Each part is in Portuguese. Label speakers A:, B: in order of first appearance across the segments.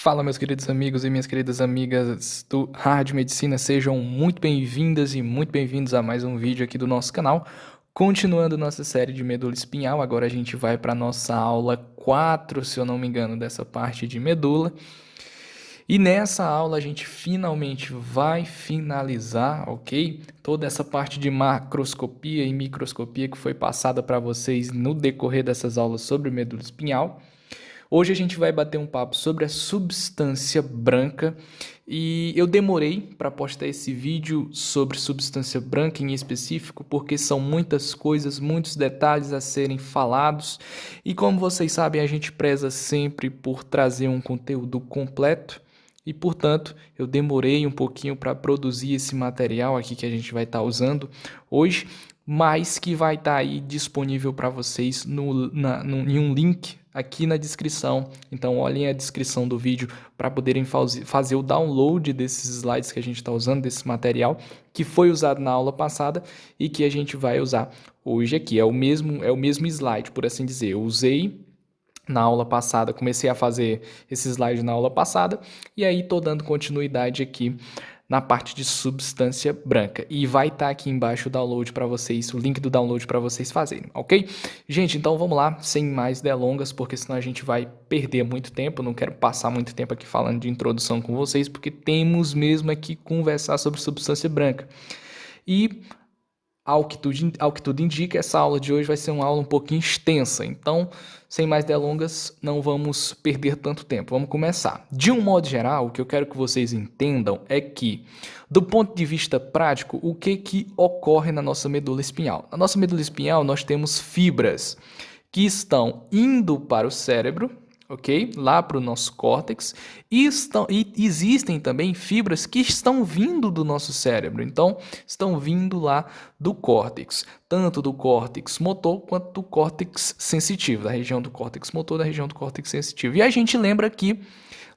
A: Fala, meus queridos amigos e minhas queridas amigas do Hard Medicina, sejam muito bem-vindas e muito bem-vindos a mais um vídeo aqui do nosso canal. Continuando nossa série de medula espinhal, agora a gente vai para a nossa aula 4, se eu não me engano, dessa parte de medula. E nessa aula a gente finalmente vai finalizar, ok? Toda essa parte de macroscopia e microscopia que foi passada para vocês no decorrer dessas aulas sobre medula espinhal. Hoje a gente vai bater um papo sobre a substância branca e eu demorei para postar esse vídeo sobre substância branca em específico porque são muitas coisas, muitos detalhes a serem falados e como vocês sabem a gente preza sempre por trazer um conteúdo completo e portanto eu demorei um pouquinho para produzir esse material aqui que a gente vai estar usando hoje, mas que vai estar aí disponível para vocês em um link aqui na descrição. Então olhem a descrição do vídeo para poderem fazer o download desses slides que a gente está usando, desse material que foi usado na aula passada e que a gente vai usar hoje aqui. É o mesmo slide, por assim dizer. Eu usei na aula passada, comecei a fazer esse slide na aula passada e aí estou dando continuidade aqui na parte de substância branca. E vai estar aqui embaixo o download para vocês, o link do download para vocês fazerem, ok? Gente, então vamos lá, sem mais delongas, porque senão a gente vai perder muito tempo. Não quero passar muito tempo aqui falando de introdução com vocês, porque temos mesmo aqui conversar sobre substância branca. E ao que tudo indica, essa aula de hoje vai ser uma aula um pouquinho extensa, então, sem mais delongas, não vamos perder tanto tempo. Vamos começar. De um modo geral, o que eu quero que vocês entendam é que, do ponto de vista prático, o que ocorre na nossa medula espinhal? Na nossa medula espinhal, nós temos fibras que estão indo para o cérebro, ok? Lá para o nosso córtex, e existem também fibras que estão vindo do nosso cérebro, então estão vindo lá do córtex, tanto do córtex motor quanto do córtex sensitivo, da região do córtex motor, da região do córtex sensitivo. E a gente lembra que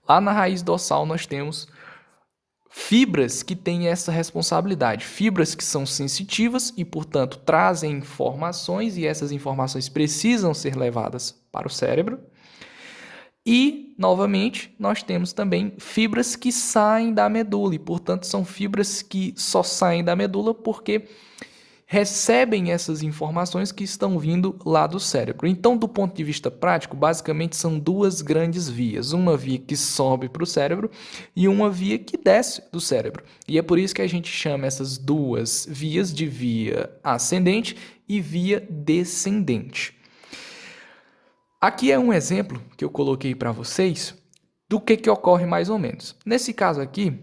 A: lá na raiz dorsal nós temos fibras que têm essa responsabilidade, fibras que são sensitivas e, portanto, trazem informações e essas informações precisam ser levadas para o cérebro. E, novamente, nós temos também fibras que saem da medula e, portanto, são fibras que só saem da medula porque recebem essas informações que estão vindo lá do cérebro. Então, do ponto de vista prático, basicamente são duas grandes vias. Uma via que sobe para o cérebro e uma via que desce do cérebro. E é por isso que a gente chama essas duas vias de via ascendente e via descendente. Aqui é um exemplo que eu coloquei para vocês do que ocorre mais ou menos. Nesse caso aqui,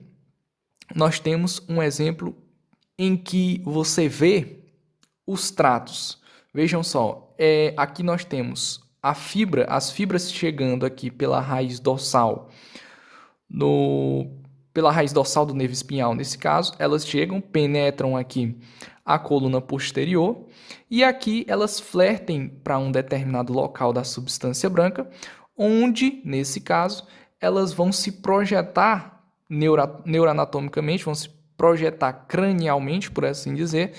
A: nós temos um exemplo em que você vê os tratos. Vejam só, aqui nós temos as fibras chegando aqui pela raiz dorsal, pela raiz dorsal do nervo espinhal, nesse caso, elas chegam, penetram aqui a coluna posterior e aqui elas flertem para um determinado local da substância branca, onde, nesse caso, elas vão se projetar neuroanatomicamente, vão se projetar cranialmente, por assim dizer,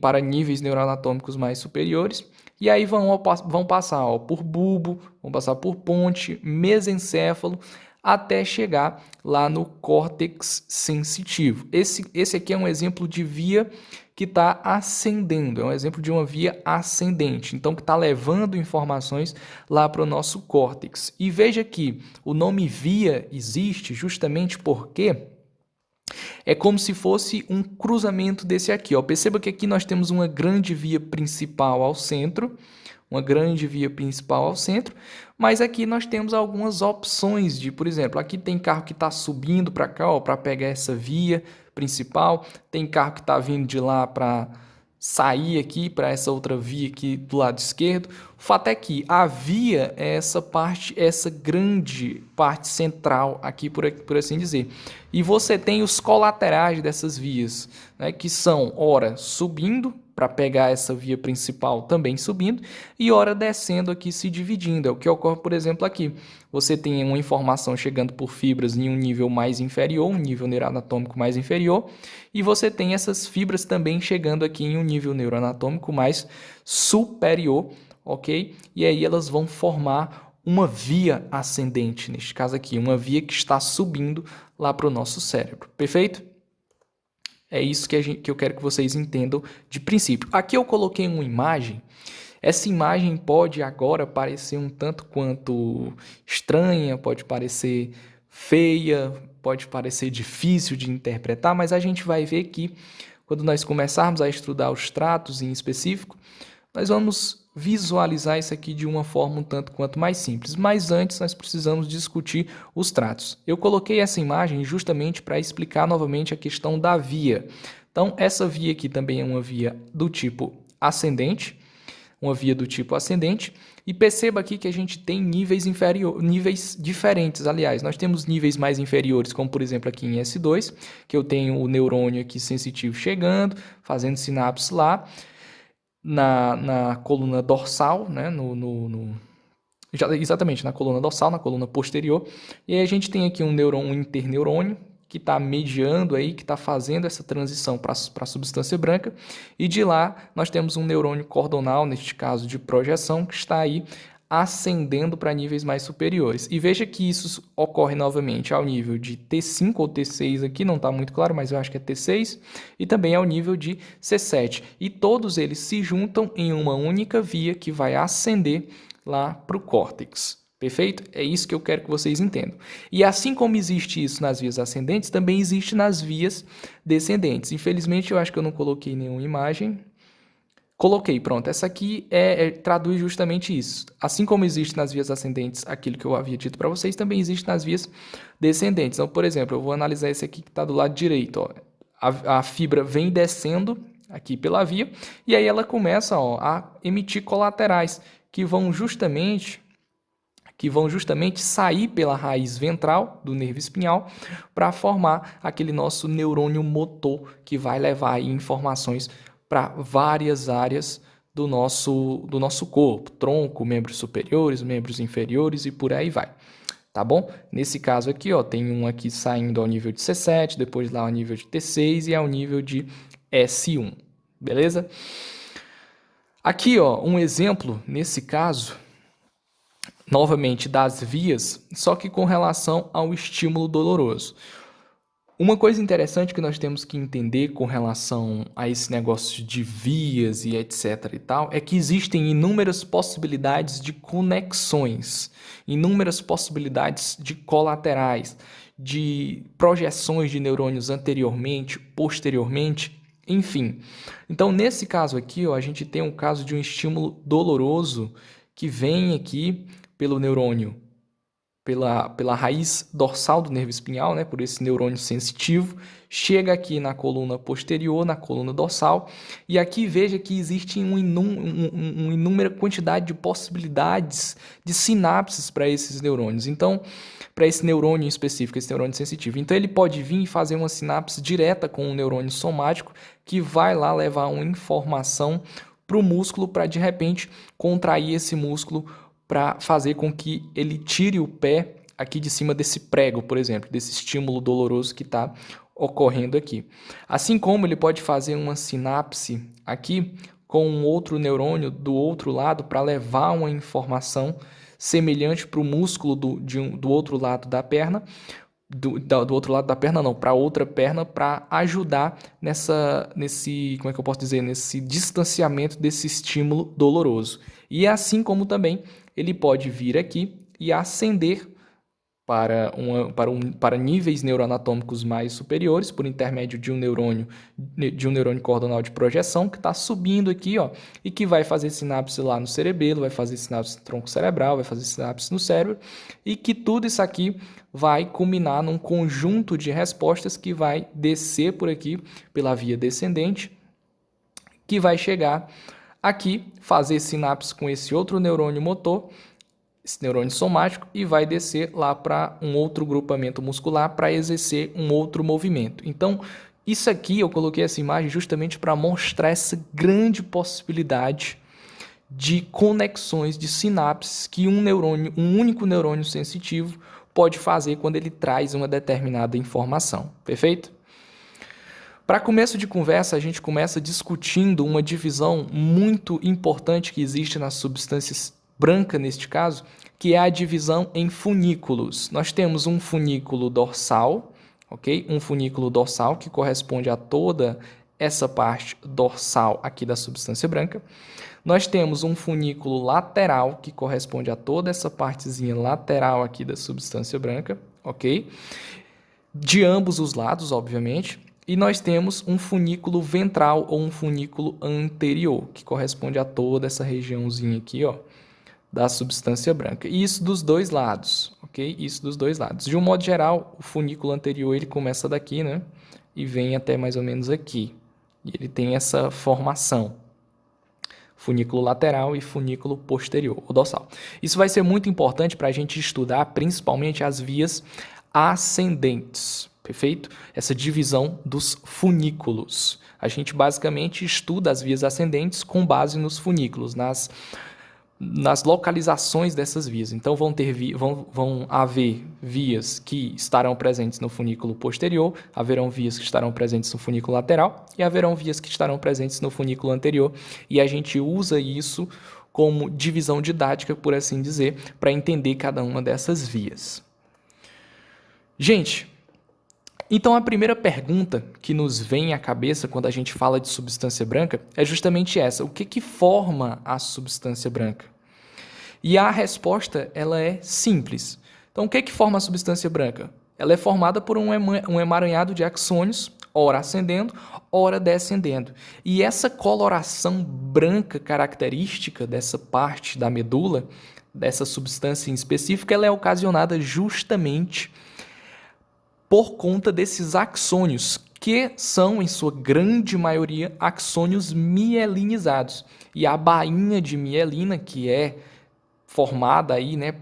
A: para níveis neuroanatômicos mais superiores, e aí vão passar por bulbo, vão passar por ponte, mesencéfalo, até chegar lá no córtex sensitivo. Esse aqui é um exemplo de via que está ascendendo, é um exemplo de uma via ascendente, então que está levando informações lá para o nosso córtex. E veja que o nome via existe justamente porque é como se fosse um cruzamento desse aqui, ó. Perceba que aqui nós temos uma grande via principal ao centro, mas aqui nós temos algumas opções de, por exemplo, aqui tem carro que está subindo para cá, para pegar essa via principal, tem carro que está vindo de lá para sair aqui para essa outra via aqui do lado esquerdo. O fato é que a via é essa parte, essa grande parte central aqui, por assim dizer. E você tem os colaterais dessas vias, né, que são, ora, subindo, para pegar essa via principal também subindo, e ora descendo aqui se dividindo. É o que ocorre, por exemplo, aqui. Você tem uma informação chegando por fibras em um nível mais inferior, um nível neuroanatômico mais inferior, e você tem essas fibras também chegando aqui em um nível neuroanatômico mais superior, ok? E aí elas vão formar uma via ascendente, neste caso aqui, uma via que está subindo lá para o nosso cérebro, perfeito? É isso que eu quero que vocês entendam de princípio. Aqui eu coloquei uma imagem. Essa imagem pode agora parecer um tanto quanto estranha, pode parecer feia, pode parecer difícil de interpretar, mas a gente vai ver que quando nós começarmos a estudar os tratos em específico, nós vamos visualizar isso aqui de uma forma um tanto quanto mais simples. Mas antes nós precisamos discutir os tratos. Eu coloquei essa imagem justamente para explicar novamente a questão da via. Então, essa via aqui também é uma via do tipo ascendente, e perceba aqui que a gente tem níveis diferentes, aliás, nós temos níveis mais inferiores, como por exemplo aqui em S2, que eu tenho o neurônio aqui sensitivo chegando, fazendo sinapse lá, na coluna dorsal, né, exatamente na coluna dorsal, na coluna posterior, e aí a gente tem aqui um interneurônio, que está mediando aí, que está fazendo essa transição para a substância branca, e de lá nós temos um neurônio cordonal, neste caso de projeção, que está aí ascendendo para níveis mais superiores. E veja que isso ocorre novamente ao nível de T5 ou T6 aqui, não está muito claro, mas eu acho que é T6, e também ao nível de C7. E todos eles se juntam em uma única via que vai ascender lá para o córtex. Perfeito? É isso que eu quero que vocês entendam. E assim como existe isso nas vias ascendentes, também existe nas vias descendentes. Infelizmente, eu acho que eu não coloquei nenhuma imagem. Coloquei, pronto. Essa aqui traduz justamente isso. Assim como existe nas vias ascendentes aquilo que eu havia dito para vocês, também existe nas vias descendentes. Então, por exemplo, eu vou analisar esse aqui que está do lado direito. Ó. A fibra vem descendo aqui pela via e aí ela começa a emitir colaterais que vão justamente sair pela raiz ventral do nervo espinhal para formar aquele nosso neurônio motor que vai levar aí informações para várias áreas do nosso corpo, tronco, membros superiores, membros inferiores e por aí vai. Tá bom? Nesse caso aqui, ó, tem um aqui saindo ao nível de C7, depois lá ao nível de T6 e ao nível de S1. Beleza? Aqui, ó, um exemplo, nesse caso, novamente das vias, só que com relação ao estímulo doloroso. Uma coisa interessante que nós temos que entender com relação a esse negócio de vias e etc e tal, é que existem inúmeras possibilidades de conexões, inúmeras possibilidades de colaterais, de projeções de neurônios anteriormente, posteriormente, enfim. Então, nesse caso aqui, ó, a gente tem um caso de um estímulo doloroso que vem aqui pelo neurônio, pela raiz dorsal do nervo espinhal, né, por esse neurônio sensitivo, chega aqui na coluna posterior, na coluna dorsal, e aqui veja que existe uma inúmera quantidade de possibilidades de sinapses para esses neurônios. Então, para esse neurônio específico, esse neurônio sensitivo. Então, ele pode vir e fazer uma sinapse direta com um neurônio somático que vai lá levar uma informação para o músculo para, de repente, contrair esse músculo para fazer com que ele tire o pé aqui de cima desse prego, por exemplo, desse estímulo doloroso que está ocorrendo aqui. Assim como ele pode fazer uma sinapse aqui com um outro neurônio do outro lado para levar uma informação semelhante para o músculo do outro lado da perna, do outro lado da perna não, para outra perna, para ajudar nesse, como é que eu posso dizer, nesse distanciamento desse estímulo doloroso. E assim como também ele pode vir aqui e ascender para níveis neuroanatômicos mais superiores, por intermédio de um neurônio cordonal de projeção, que está subindo aqui, ó, e que vai fazer sinapse lá no cerebelo, vai fazer sinapse no tronco cerebral, vai fazer sinapse no cérebro, e que tudo isso aqui vai culminar num conjunto de respostas que vai descer por aqui, pela via descendente, que vai chegar aqui, fazer sinapse com esse outro neurônio motor, esse neurônio somático, e vai descer lá para um outro grupamento muscular para exercer um outro movimento. Então, isso aqui eu coloquei essa imagem justamente para mostrar essa grande possibilidade de conexões de sinapses que um único neurônio sensitivo pode fazer quando ele traz uma determinada informação. Perfeito? Para começo de conversa, a gente começa discutindo uma divisão muito importante que existe nas substâncias branca neste caso, que é a divisão em funículos. Nós temos um funículo dorsal, ok? Um funículo dorsal que corresponde a toda essa parte dorsal aqui da substância branca. Nós temos um funículo lateral que corresponde a toda essa partezinha lateral aqui da substância branca, ok? De ambos os lados, obviamente. E nós temos um funículo ventral ou um funículo anterior, que corresponde a toda essa regiãozinha aqui, ó, da substância branca. E isso dos dois lados, ok? Isso dos dois lados. De um modo geral, o funículo anterior ele começa daqui, né? E vem até mais ou menos aqui. E ele tem essa formação. Funículo lateral e funículo posterior, ou dorsal. Isso vai ser muito importante para a gente estudar principalmente as vias ascendentes, perfeito? Essa divisão dos funículos. A gente basicamente estuda as vias ascendentes com base nos funículos, nas localizações dessas vias. Então, vão haver vias que estarão presentes no funículo posterior, haverão vias que estarão presentes no funículo lateral e haverão vias que estarão presentes no funículo anterior. E a gente usa isso como divisão didática, por assim dizer, para entender cada uma dessas vias. Gente, então a primeira pergunta que nos vem à cabeça quando a gente fala de substância branca é justamente essa: o que forma a substância branca? E a resposta ela é simples. Então, o que forma a substância branca? Ela é formada por um emaranhado de axônios, ora ascendendo, ora descendendo. E essa coloração branca característica dessa parte da medula, dessa substância em específico, ela é ocasionada justamente por conta desses axônios, que são, em sua grande maioria, axônios mielinizados. E a bainha de mielina, que é formada aí, né,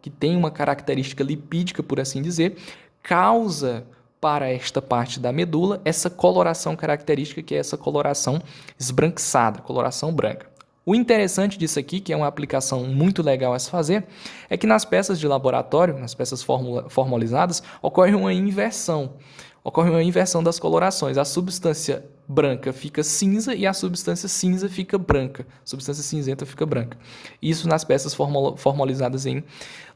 A: que tem uma característica lipídica, por assim dizer, causa para esta parte da medula essa coloração característica, que é essa coloração esbranquiçada, coloração branca. O interessante disso aqui, que é uma aplicação muito legal a se fazer, é que nas peças de laboratório, nas peças formalizadas, ocorre uma inversão das colorações. A substância branca fica cinza e a substância cinza fica branca. A substância cinzenta fica branca. Isso nas peças formalizadas em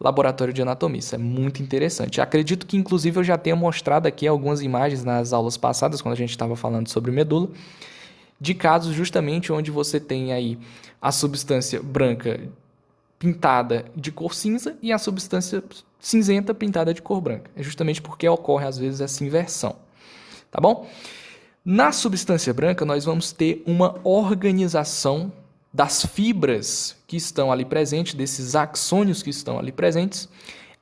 A: laboratório de anatomia. Isso é muito interessante. Acredito que, inclusive, eu já tenha mostrado aqui algumas imagens nas aulas passadas, quando a gente estava falando sobre medula, de casos justamente onde você tem aí a substância branca pintada de cor cinza e a substância cinzenta pintada de cor branca. É justamente porque ocorre, às vezes, essa inversão. Tá bom? Na substância branca, nós vamos ter uma organização das fibras que estão ali presentes, desses axônios que estão ali presentes,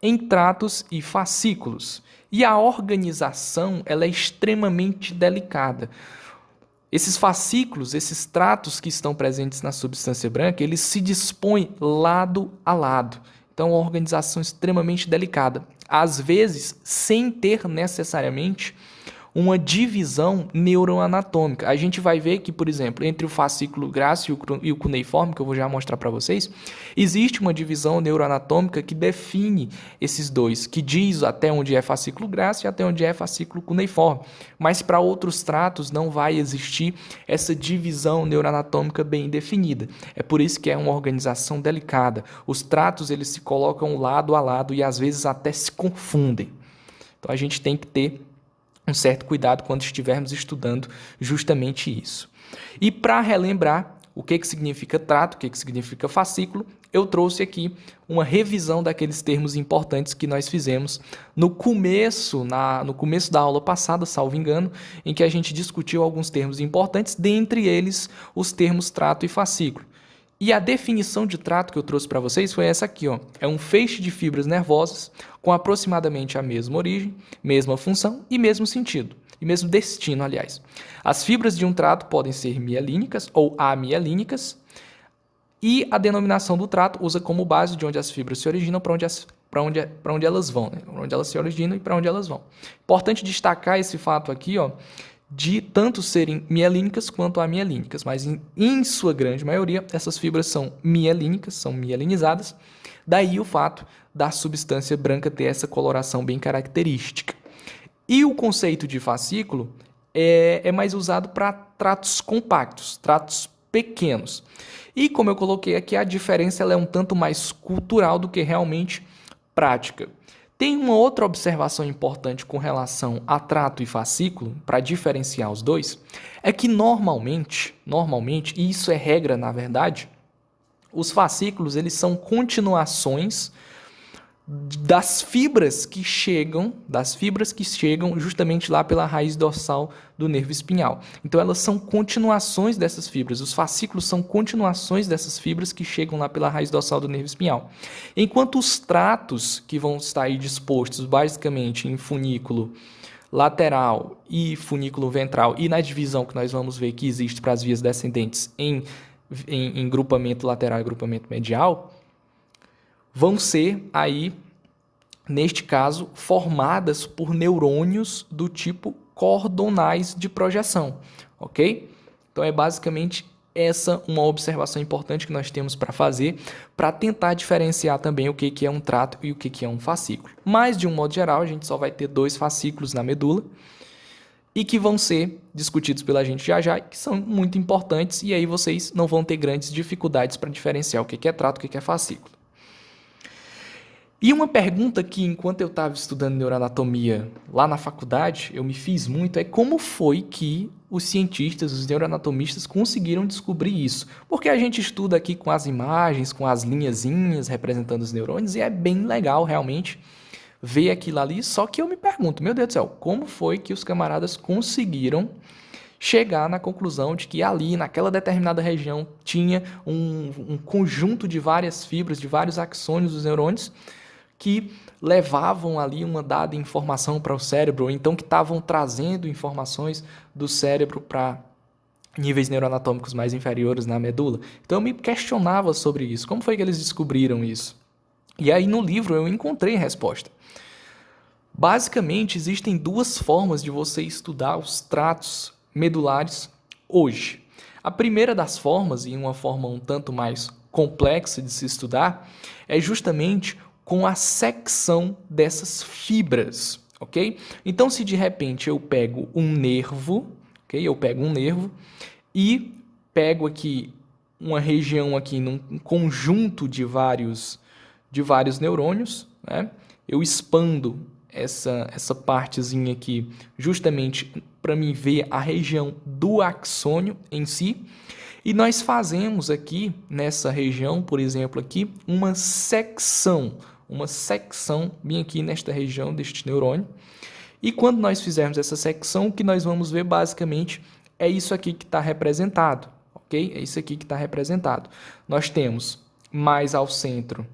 A: em tratos e fascículos. E a organização ela é extremamente delicada. Esses fascículos, esses tratos que estão presentes na substância branca, eles se dispõem lado a lado. Então, é uma organização extremamente delicada. Às vezes, sem ter necessariamente uma divisão neuroanatômica. A gente vai ver que, por exemplo, entre o fascículo grácil e o cuneiforme, que eu vou já mostrar para vocês, existe uma divisão neuroanatômica que define esses dois, que diz até onde é fascículo grácil e até onde é fascículo cuneiforme. Mas para outros tratos não vai existir essa divisão neuroanatômica bem definida. É por isso que é uma organização delicada. Os tratos eles se colocam lado a lado e às vezes até se confundem. Então a gente tem que ter um certo cuidado quando estivermos estudando justamente isso. E para relembrar o que significa trato, o que significa fascículo, eu trouxe aqui uma revisão daqueles termos importantes que nós fizemos no começo da aula passada, salvo engano, em que a gente discutiu alguns termos importantes, dentre eles os termos trato e fascículo. E a definição de trato que eu trouxe para vocês foi essa aqui, ó. É um feixe de fibras nervosas com aproximadamente a mesma origem, mesma função e mesmo sentido, e mesmo destino, aliás. As fibras de um trato podem ser mielínicas ou amielínicas, e a denominação do trato usa como base de onde as fibras se originam para onde elas vão, né? Onde elas se originam e para onde elas vão. Importante destacar esse fato aqui, ó, de tanto serem mielínicas quanto amielínicas, mas em sua grande maioria essas fibras são mielínicas, são mielinizadas, daí o fato da substância branca ter essa coloração bem característica. E o conceito de fascículo é mais usado para tratos compactos, tratos pequenos. E como eu coloquei aqui, a diferença ela é um tanto mais cultural do que realmente prática. Tem uma outra observação importante com relação a trato e fascículo, para diferenciar os dois, é que normalmente, e isso é regra na verdade, os fascículos eles são continuações das fibras que chegam justamente lá pela raiz dorsal do nervo espinhal. Então elas são continuações dessas fibras. Os fascículos são continuações dessas fibras que chegam lá pela raiz dorsal do nervo espinhal. Enquanto os tratos que vão estar aí dispostos basicamente em funículo lateral e funículo ventral e na divisão que nós vamos ver que existe para as vias descendentes em grupamento lateral e grupamento medial, vão ser aí, neste caso, formadas por neurônios do tipo cordonais de projeção, ok? Então é basicamente essa uma observação importante que nós temos para fazer para tentar diferenciar também o que é um trato e o que é um fascículo. Mas, de um modo geral, a gente só vai ter 2 fascículos na medula e que vão ser discutidos pela gente já, que são muito importantes, e aí vocês não vão ter grandes dificuldades para diferenciar o que é trato e o que é fascículo. E uma pergunta que, enquanto eu estava estudando neuroanatomia lá na faculdade, eu me fiz muito, é como foi que os cientistas, os neuroanatomistas conseguiram descobrir isso? Porque a gente estuda aqui com as imagens, com as linhazinhas representando os neurônios, e é bem legal realmente ver aquilo ali, só que eu me pergunto, meu Deus do céu, como foi que os camaradas conseguiram chegar na conclusão de que ali, naquela determinada região, tinha um conjunto de várias fibras, de vários axônios dos neurônios, que levavam ali uma dada informação para o cérebro, ou então que estavam trazendo informações do cérebro para níveis neuroanatômicos mais inferiores na medula. Então eu me questionava sobre isso. Como foi que eles descobriram isso? E aí no livro eu encontrei a resposta. Basicamente, existem 2 formas de você estudar os tratos medulares hoje. A primeira das formas, e uma forma um tanto mais complexa de se estudar, é justamente com a secção dessas fibras, ok? Então, se de repente eu pego um nervo, ok? Eu pego um nervo e pego aqui uma região aqui num conjunto de vários neurônios, né? Eu expando essa partezinha aqui justamente para mim ver a região do axônio em si. E nós fazemos aqui, nessa região, por exemplo, aqui, uma secção bem aqui nesta região deste neurônio. E quando nós fizermos essa secção, o que nós vamos ver basicamente é isso aqui que está representado, ok? É isso aqui que está representado. Nós temos mais ao centro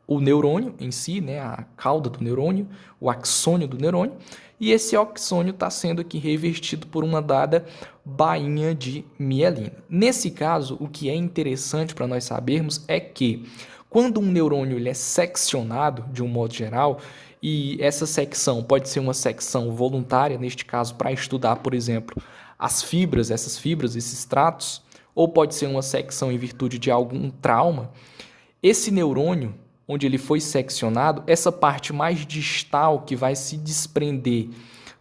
A: o neurônio em si, né, a cauda do neurônio, o axônio do neurônio, e esse axônio está sendo aqui revestido por uma dada bainha de mielina. Nesse caso, o que é interessante para nós sabermos é que quando um neurônio ele é seccionado, de um modo geral, e essa secção pode ser uma secção voluntária, neste caso, para estudar, por exemplo, as fibras, esses tratos, ou pode ser uma secção em virtude de algum trauma, esse neurônio, onde ele foi seccionado, essa parte mais distal que vai se desprender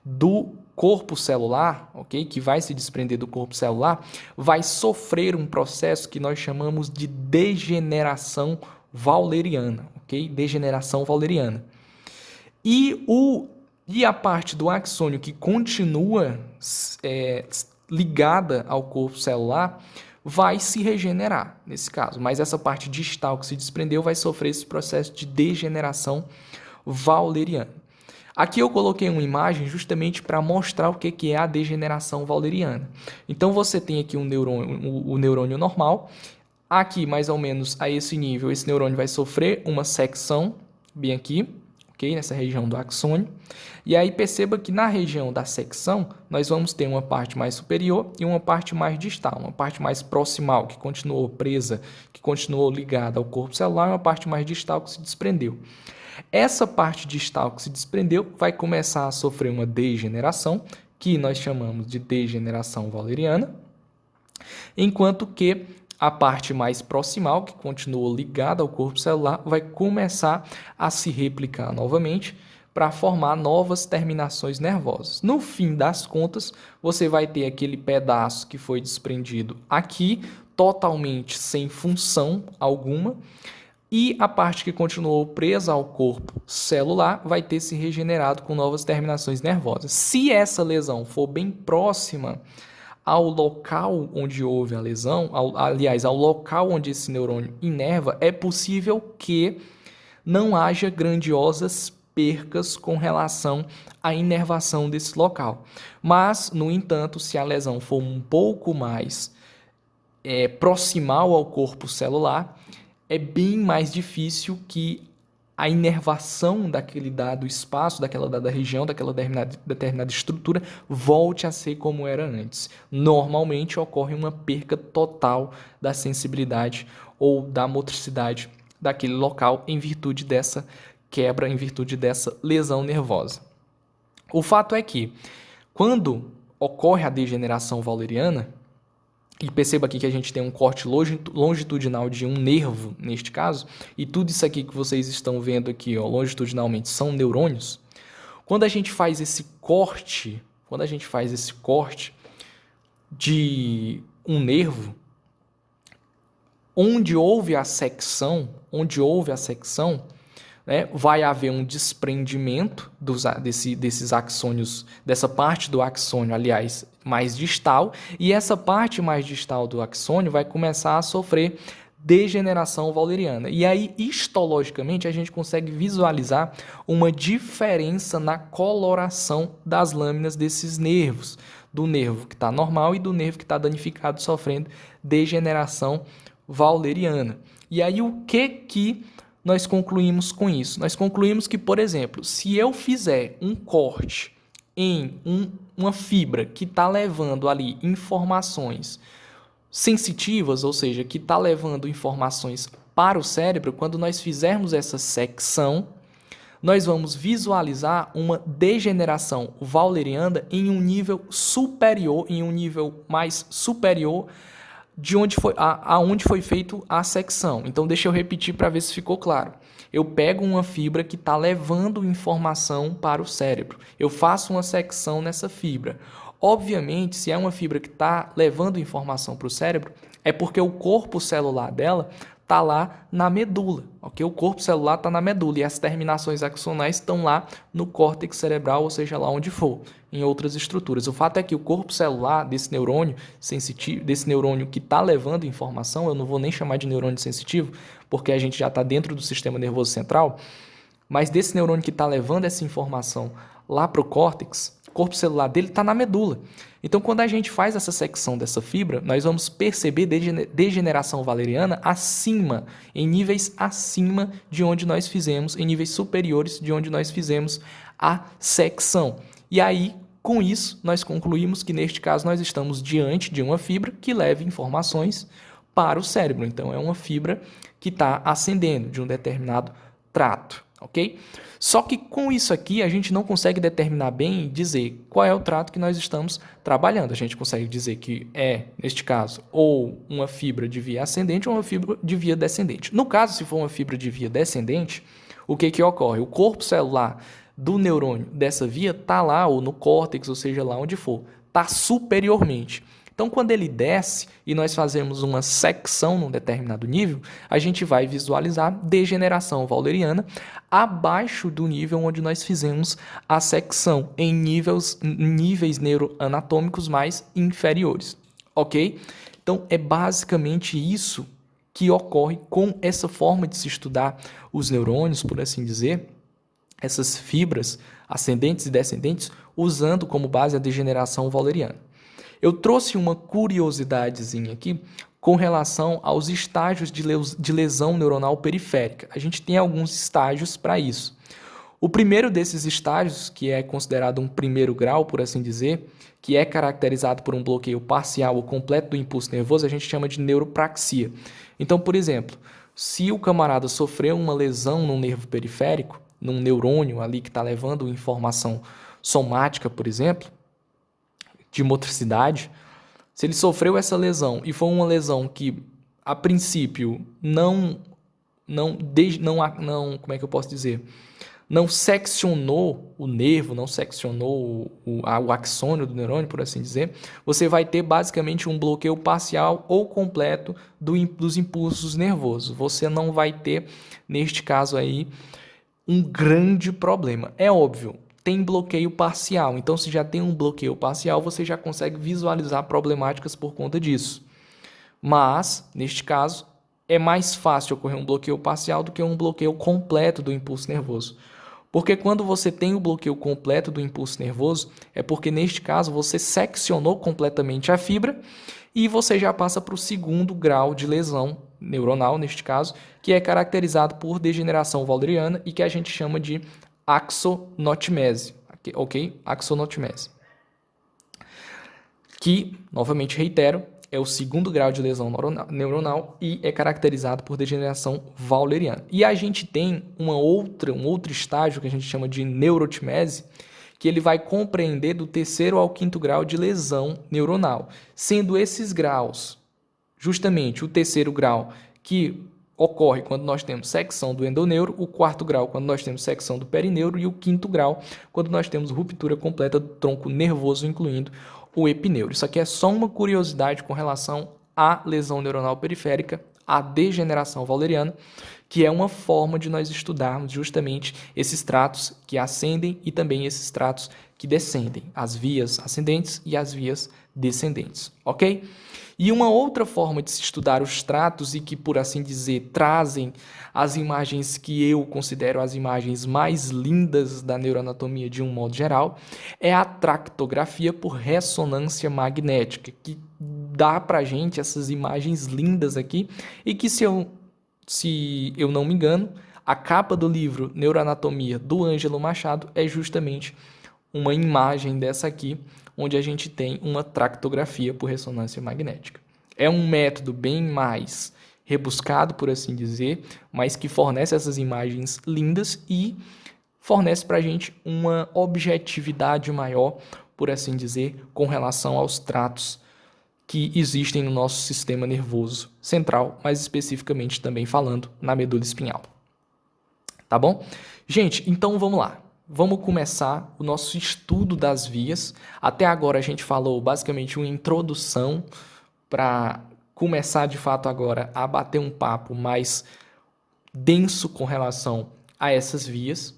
A: do corpo celular, ok? Que vai se desprender do corpo celular, vai sofrer um processo que nós chamamos de degeneração wahleriana, ok? Degeneração wahleriana. E a parte do axônio que continua ligada ao corpo celular vai se regenerar, nesse caso. Mas essa parte distal que se desprendeu vai sofrer esse processo de degeneração wahleriana. Aqui eu coloquei uma imagem justamente para mostrar o que é a degeneração wahleriana. Então você tem aqui o neurônio normal. Aqui, mais ou menos a esse nível, esse neurônio vai sofrer uma secção, bem aqui, ok? Nessa região do axônio. E aí perceba que na região da secção, nós vamos ter uma parte mais superior e uma parte mais distal, uma parte mais proximal, que continuou presa, que continuou ligada ao corpo celular, e uma parte mais distal que se desprendeu. Essa parte distal que se desprendeu vai começar a sofrer uma degeneração, que nós chamamos de degeneração wahleriana, enquanto que a parte mais proximal, que continuou ligada ao corpo celular, vai começar a se replicar novamente, para formar novas terminações nervosas. No fim das contas, você vai ter aquele pedaço que foi desprendido aqui, totalmente sem função alguma, e a parte que continuou presa ao corpo celular vai ter se regenerado com novas terminações nervosas. Se essa lesão for bem próxima ao local onde houve a lesão, aliás, ao local onde esse neurônio inerva, é possível que não haja grandiosas percas com relação à inervação desse local. Mas, no entanto, se a lesão for um pouco mais proximal ao corpo celular, é bem mais difícil que a inervação daquele dado espaço, daquela dada região, daquela determinada estrutura, volte a ser como era antes. Normalmente ocorre uma perca total da sensibilidade ou da motricidade daquele local em virtude dessa quebra, em virtude dessa lesão nervosa. O fato é que, quando ocorre a degeneração walleriana, e perceba aqui que a gente tem um corte longitudinal de um nervo, neste caso, e tudo isso aqui que vocês estão vendo aqui, ó, longitudinalmente, são neurônios. Quando a gente faz esse corte, de um nervo, onde houve a secção, né, vai haver um desprendimento desses axônios, dessa parte do axônio, aliás, mais distal, e essa parte mais distal do axônio vai começar a sofrer degeneração walleriana. E aí, histologicamente, a gente consegue visualizar uma diferença na coloração das lâminas desses nervos, do nervo que está normal e do nervo que está danificado, sofrendo degeneração walleriana. E aí, o que nós concluímos com isso? Nós concluímos que, por exemplo, se eu fizer um corte em uma fibra que está levando ali informações sensitivas, ou seja, que está levando informações para o cérebro, quando nós fizermos essa secção, nós vamos visualizar uma degeneração walleriana em um nível superior, em um nível mais superior de onde foi, aonde foi feito a secção. Então, deixa eu repetir para ver se ficou claro. Eu pego uma fibra que está levando informação para o cérebro. Eu faço uma secção nessa fibra. Obviamente, se é uma fibra que está levando informação para o cérebro, é porque o corpo celular dela está lá na medula, ok? O corpo celular está na medula e as terminações axonais estão lá no córtex cerebral, ou seja, lá onde for, em outras estruturas. O fato é que o corpo celular desse neurônio sensitivo, desse neurônio que está levando informação, eu não vou nem chamar de neurônio sensitivo, porque a gente já está dentro do sistema nervoso central, mas desse neurônio que está levando essa informação lá para o córtex, o corpo celular dele está na medula. Então, quando a gente faz essa secção dessa fibra, nós vamos perceber degeneração walleriana acima, em níveis acima de onde nós fizemos, em níveis superiores de onde nós fizemos a secção. E aí, com isso, nós concluímos que, neste caso, nós estamos diante de uma fibra que leva informações para o cérebro. Então, é uma fibra que está ascendendo de um determinado trato, ok? Só que com isso aqui a gente não consegue determinar bem e dizer qual é o trato que nós estamos trabalhando. A gente consegue dizer que é, neste caso, ou uma fibra de via ascendente ou uma fibra de via descendente. No caso, se for uma fibra de via descendente, o que ocorre? O corpo celular do neurônio dessa via está lá, ou no córtex, ou seja, lá onde for, está superiormente. Então, quando ele desce e nós fazemos uma secção num determinado nível, a gente vai visualizar degeneração walleriana abaixo do nível onde nós fizemos a secção, em níveis neuroanatômicos mais inferiores, ok? Então, é basicamente isso que ocorre com essa forma de se estudar os neurônios, por assim dizer, essas fibras ascendentes e descendentes, usando como base a degeneração walleriana. Eu trouxe uma curiosidadezinha aqui com relação aos estágios de lesão neuronal periférica. A gente tem alguns estágios para isso. O primeiro desses estágios, que é considerado um primeiro grau, por assim dizer, que é caracterizado por um bloqueio parcial ou completo do impulso nervoso, a gente chama de neuropraxia. Então, por exemplo, se o camarada sofreu uma lesão no nervo periférico, num neurônio ali que está levando informação somática, por exemplo, de motricidade, se ele sofreu essa lesão e foi uma lesão que, a princípio, como é que eu posso dizer? não seccionou o nervo, não seccionou o axônio do neurônio, por assim dizer, você vai ter basicamente um bloqueio parcial ou completo dos impulsos nervosos. Você não vai ter, neste caso aí, um grande problema. É óbvio, tem bloqueio parcial. Então, se já tem um bloqueio parcial, você já consegue visualizar problemáticas por conta disso. Mas, neste caso, é mais fácil ocorrer um bloqueio parcial do que um bloqueio completo do impulso nervoso. Porque quando você tem o bloqueio completo do impulso nervoso, é porque neste caso você seccionou completamente a fibra e você já passa para o segundo grau de lesão neuronal, neste caso, que é caracterizado por degeneração walderiana e que a gente chama de axonotimese, ok? Axonotimese. Que, novamente reitero, é o segundo grau de lesão neuronal e é caracterizado por degeneração walderiana. E a gente tem um outro estágio que a gente chama de neurotimese, que ele vai compreender do terceiro ao quinto grau de lesão neuronal, sendo esses graus, justamente o terceiro grau que ocorre quando nós temos secção do endoneuro, o quarto grau quando nós temos secção do perineuro e o quinto grau quando nós temos ruptura completa do tronco nervoso, incluindo o epineuro. Isso aqui é só uma curiosidade com relação à lesão neuronal periférica, à degeneração walderiana, que é uma forma de nós estudarmos justamente esses tratos que ascendem e também esses tratos que descendem, as vias ascendentes e as vias descendentes, ok? E uma outra forma de se estudar os tratos e que, por assim dizer, trazem as imagens que eu considero as imagens mais lindas da neuroanatomia de um modo geral, é a tractografia por ressonância magnética, que dá pra gente essas imagens lindas aqui e que, se eu não me engano, a capa do livro Neuroanatomia do Ângelo Machado é justamente uma imagem dessa aqui, onde a gente tem uma tractografia por ressonância magnética. É um método bem mais rebuscado, por assim dizer, mas que fornece essas imagens lindas e fornece para a gente uma objetividade maior, por assim dizer, com relação aos tratos que existem no nosso sistema nervoso central, mais especificamente também falando na medula espinhal. Tá bom? Gente, então vamos lá. Vamos começar o nosso estudo das vias. Até agora a gente falou basicamente uma introdução para começar de fato agora a bater um papo mais denso com relação a essas vias.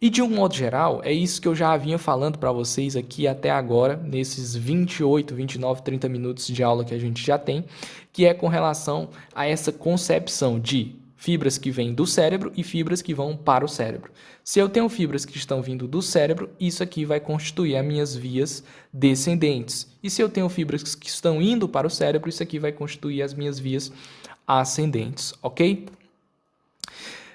A: E de um modo geral, é isso que eu já vinha falando para vocês aqui até agora, nesses 28, 29, 30 minutos de aula que a gente já tem, que é com relação a essa concepção de fibras que vêm do cérebro e fibras que vão para o cérebro. Se eu tenho fibras que estão vindo do cérebro, isso aqui vai constituir as minhas vias descendentes. E se eu tenho fibras que estão indo para o cérebro, isso aqui vai constituir as minhas vias ascendentes, ok?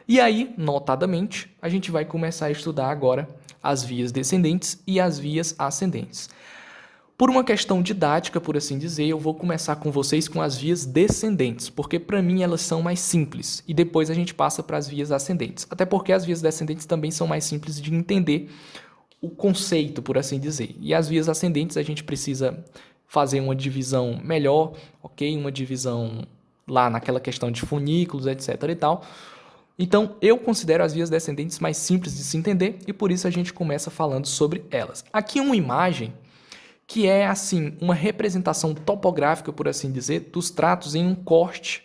A: E aí, notadamente, a gente vai começar a estudar agora as vias descendentes e as vias ascendentes. Por uma questão didática, por assim dizer, eu vou começar com vocês com as vias descendentes, porque para mim elas são mais simples, e depois a gente passa para as vias ascendentes. Até porque as vias descendentes também são mais simples de entender o conceito, por assim dizer. E as vias ascendentes a gente precisa fazer uma divisão melhor, ok? Uma divisão lá naquela questão de funículos, etc e tal. Então, eu considero as vias descendentes mais simples de se entender e por isso a gente começa falando sobre elas. Aqui uma imagem que é, assim, uma representação topográfica, por assim dizer, dos tratos em um corte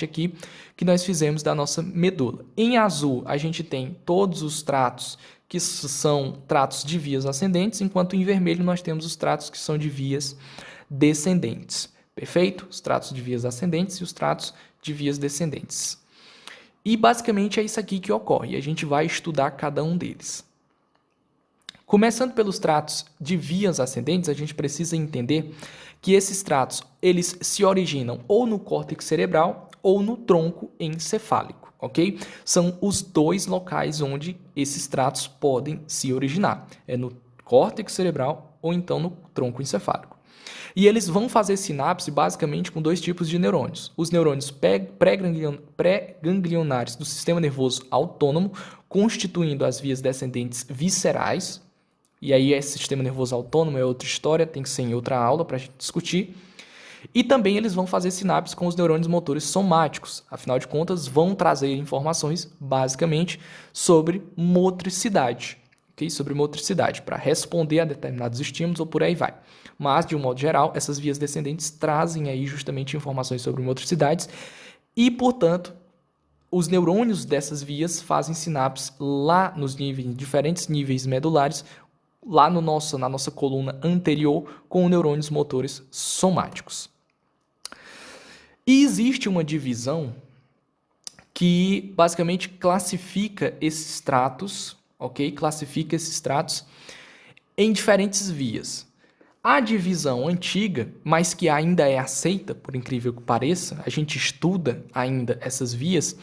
A: aqui que nós fizemos da nossa medula. Em azul, a gente tem todos os tratos que são tratos de vias ascendentes, enquanto em vermelho nós temos os tratos que são de vias descendentes. Perfeito? Os tratos de vias ascendentes e os tratos de vias descendentes. E basicamente é isso aqui que ocorre, e a gente vai estudar cada um deles. Começando pelos tratos de vias ascendentes, a gente precisa entender que esses tratos, eles se originam ou no córtex cerebral ou no tronco encefálico, ok? São os dois locais onde esses tratos podem se originar, é no córtex cerebral ou então no tronco encefálico. E eles vão fazer sinapse basicamente com dois tipos de neurônios. Os neurônios pré-ganglionares do sistema nervoso autônomo, constituindo as vias descendentes viscerais. E aí esse sistema nervoso autônomo é outra história, tem que ser em outra aula para a gente discutir. E também eles vão fazer sinapses com os neurônios motores somáticos. Afinal de contas, vão trazer informações, basicamente, sobre motricidade. Okay? Sobre motricidade, para responder a determinados estímulos ou por aí vai. Mas, de um modo geral, essas vias descendentes trazem aí justamente informações sobre motricidades e, portanto, os neurônios dessas vias fazem sinapses lá nos níveis, diferentes níveis medulares, lá no na nossa coluna anterior, com neurônios motores somáticos. E existe uma divisão que basicamente classifica esses tratos, ok? Classifica esses tratos em diferentes vias. A divisão antiga, mas que ainda é aceita, por incrível que pareça, a gente estuda ainda essas vias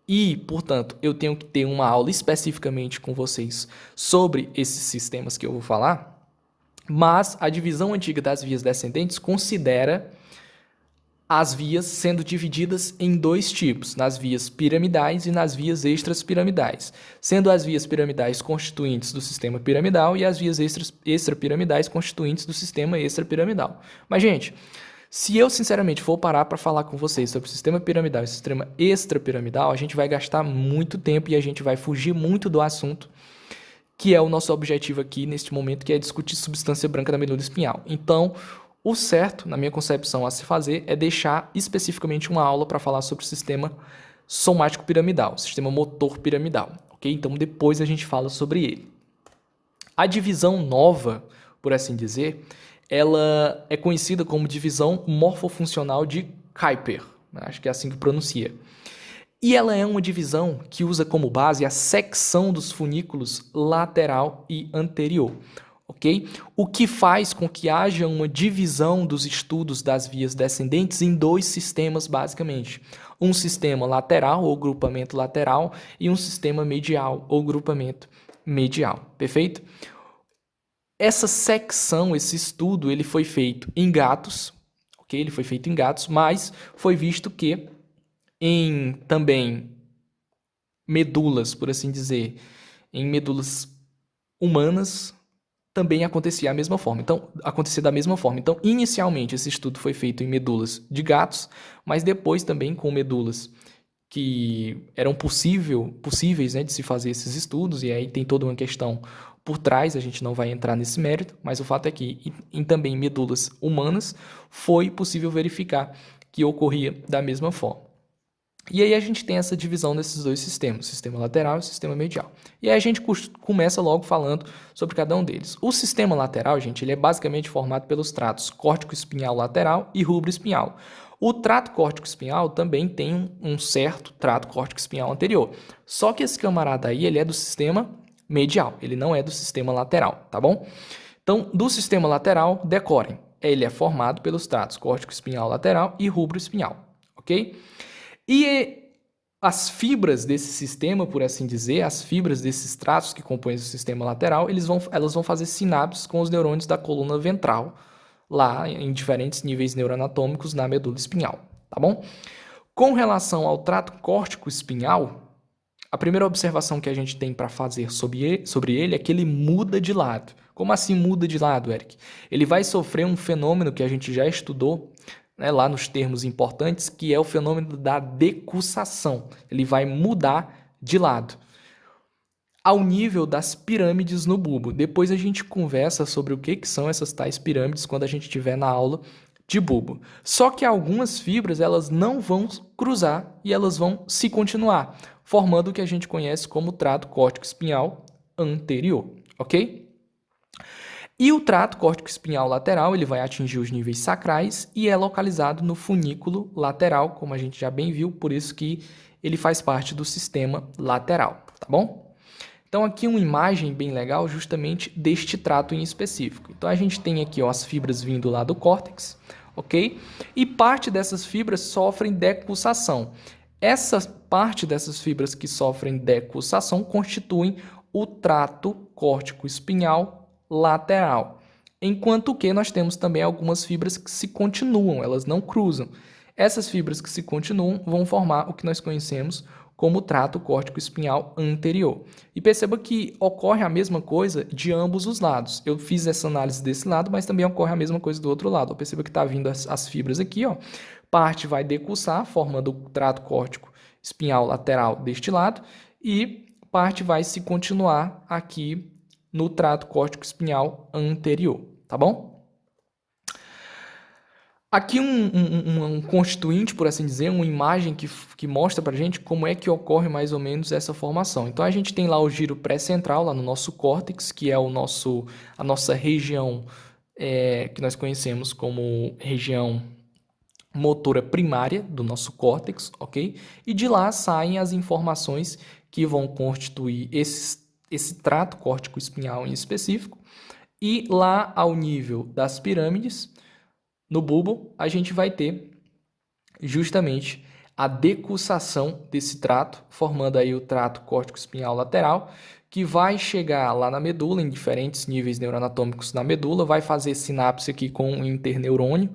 A: e, portanto, eu tenho que ter uma aula especificamente com vocês sobre esses sistemas que eu vou falar, mas a divisão antiga das vias descendentes considera as vias sendo divididas em dois tipos, nas vias piramidais e nas vias extrapiramidais, sendo as vias piramidais constituintes do sistema piramidal e as vias extrapiramidais constituintes do sistema extrapiramidal. Mas, gente, se eu sinceramente for parar para falar com vocês sobre o sistema piramidal e o sistema extrapiramidal, a gente vai gastar muito tempo e a gente vai fugir muito do assunto, que é o nosso objetivo aqui neste momento, que é discutir substância branca da medula espinhal. Então, o certo, na minha concepção, a se fazer é deixar especificamente uma aula para falar sobre o sistema somático piramidal, sistema motor piramidal, ok? Então depois a gente fala sobre ele. A divisão nova, por assim dizer, ela é conhecida como divisão morfofuncional de Kuiper, acho que é assim que pronuncia. E ela é uma divisão que usa como base a secção dos funículos lateral e anterior. Okay? O que faz com que haja uma divisão dos estudos das vias descendentes em dois sistemas, basicamente. Um sistema lateral, ou grupamento lateral, e um sistema medial, ou grupamento medial. Perfeito? Essa secção, esse estudo, ele foi feito em gatos, ok? Ele foi feito em gatos, mas foi visto que em também medulas, por assim dizer, em medulas humanas, também acontecia da mesma forma. Então, inicialmente, esse estudo foi feito em medulas de gatos, mas depois também com medulas que eram possíveis, né, de se fazer esses estudos, e aí tem toda uma questão por trás, a gente não vai entrar nesse mérito, mas o fato é que em também medulas humanas foi possível verificar que ocorria da mesma forma. E aí a gente tem essa divisão desses dois sistemas, o sistema lateral e o sistema medial. E aí a gente começa logo falando sobre cada um deles. O sistema lateral, gente, ele é basicamente formado pelos tratos córtico-espinhal lateral e rubro-espinhal. O trato córtico-espinhal também tem um certo trato córtico-espinhal anterior. Só que esse camarada aí, ele é do sistema medial, ele não é do sistema lateral, tá bom? Então, do sistema lateral, decorem. Ele é formado pelos tratos córtico-espinhal lateral e rubro-espinhal, ok? E as fibras desse sistema, por assim dizer, as fibras desses tratos que compõem o sistema lateral, elas vão fazer sinapses com os neurônios da coluna ventral, lá em diferentes níveis neuroanatômicos na medula espinhal, tá bom? Com relação ao trato córtico-espinhal, a primeira observação que a gente tem para fazer sobre ele é que ele muda de lado. Como assim muda de lado, Eric? Ele vai sofrer um fenômeno que a gente já estudou, né, lá nos termos importantes, que é o fenômeno da decussação. Ele vai mudar de lado, ao nível das pirâmides no bulbo. Depois a gente conversa sobre o que são essas tais pirâmides quando a gente estiver na aula de bulbo. Só que algumas fibras elas não vão cruzar e elas vão se continuar, formando o que a gente conhece como trato córtico-espinhal anterior, ok? E o trato córtico-espinhal lateral, ele vai atingir os níveis sacrais e é localizado no funículo lateral, como a gente já bem viu, por isso que ele faz parte do sistema lateral, tá bom? Então aqui uma imagem bem legal justamente deste trato em específico. Então a gente tem aqui ó, as fibras vindo lá do córtex, ok? E parte dessas fibras sofrem decussação. Essa parte dessas fibras que sofrem decussação constituem o trato córtico-espinhal lateral, enquanto que nós temos também algumas fibras que se continuam, elas não cruzam. Essas fibras que se continuam vão formar o que nós conhecemos como o trato córtico-espinhal anterior. E perceba que ocorre a mesma coisa de ambos os lados. Eu fiz essa análise desse lado, mas também ocorre a mesma coisa do outro lado. Perceba que está vindo as fibras aqui, ó. Parte vai decussar, formando o trato córtico-espinhal lateral deste lado, e parte vai se continuar aqui no trato córtico-espinhal anterior, tá bom? Aqui um constituinte, por assim dizer, uma imagem que mostra pra gente como é que ocorre mais ou menos essa formação. Então a gente tem lá o giro pré-central, lá no nosso córtex, que é a nossa região que nós conhecemos como região motora primária do nosso córtex, ok? E de lá saem as informações que vão constituir esse trato córtico-espinhal em específico. E lá ao nível das pirâmides, no bulbo, a gente vai ter justamente a decussação desse trato, formando aí o trato córtico-espinhal lateral, que vai chegar lá na medula, em diferentes níveis neuroanatômicos na medula, vai fazer sinapse aqui com o interneurônio,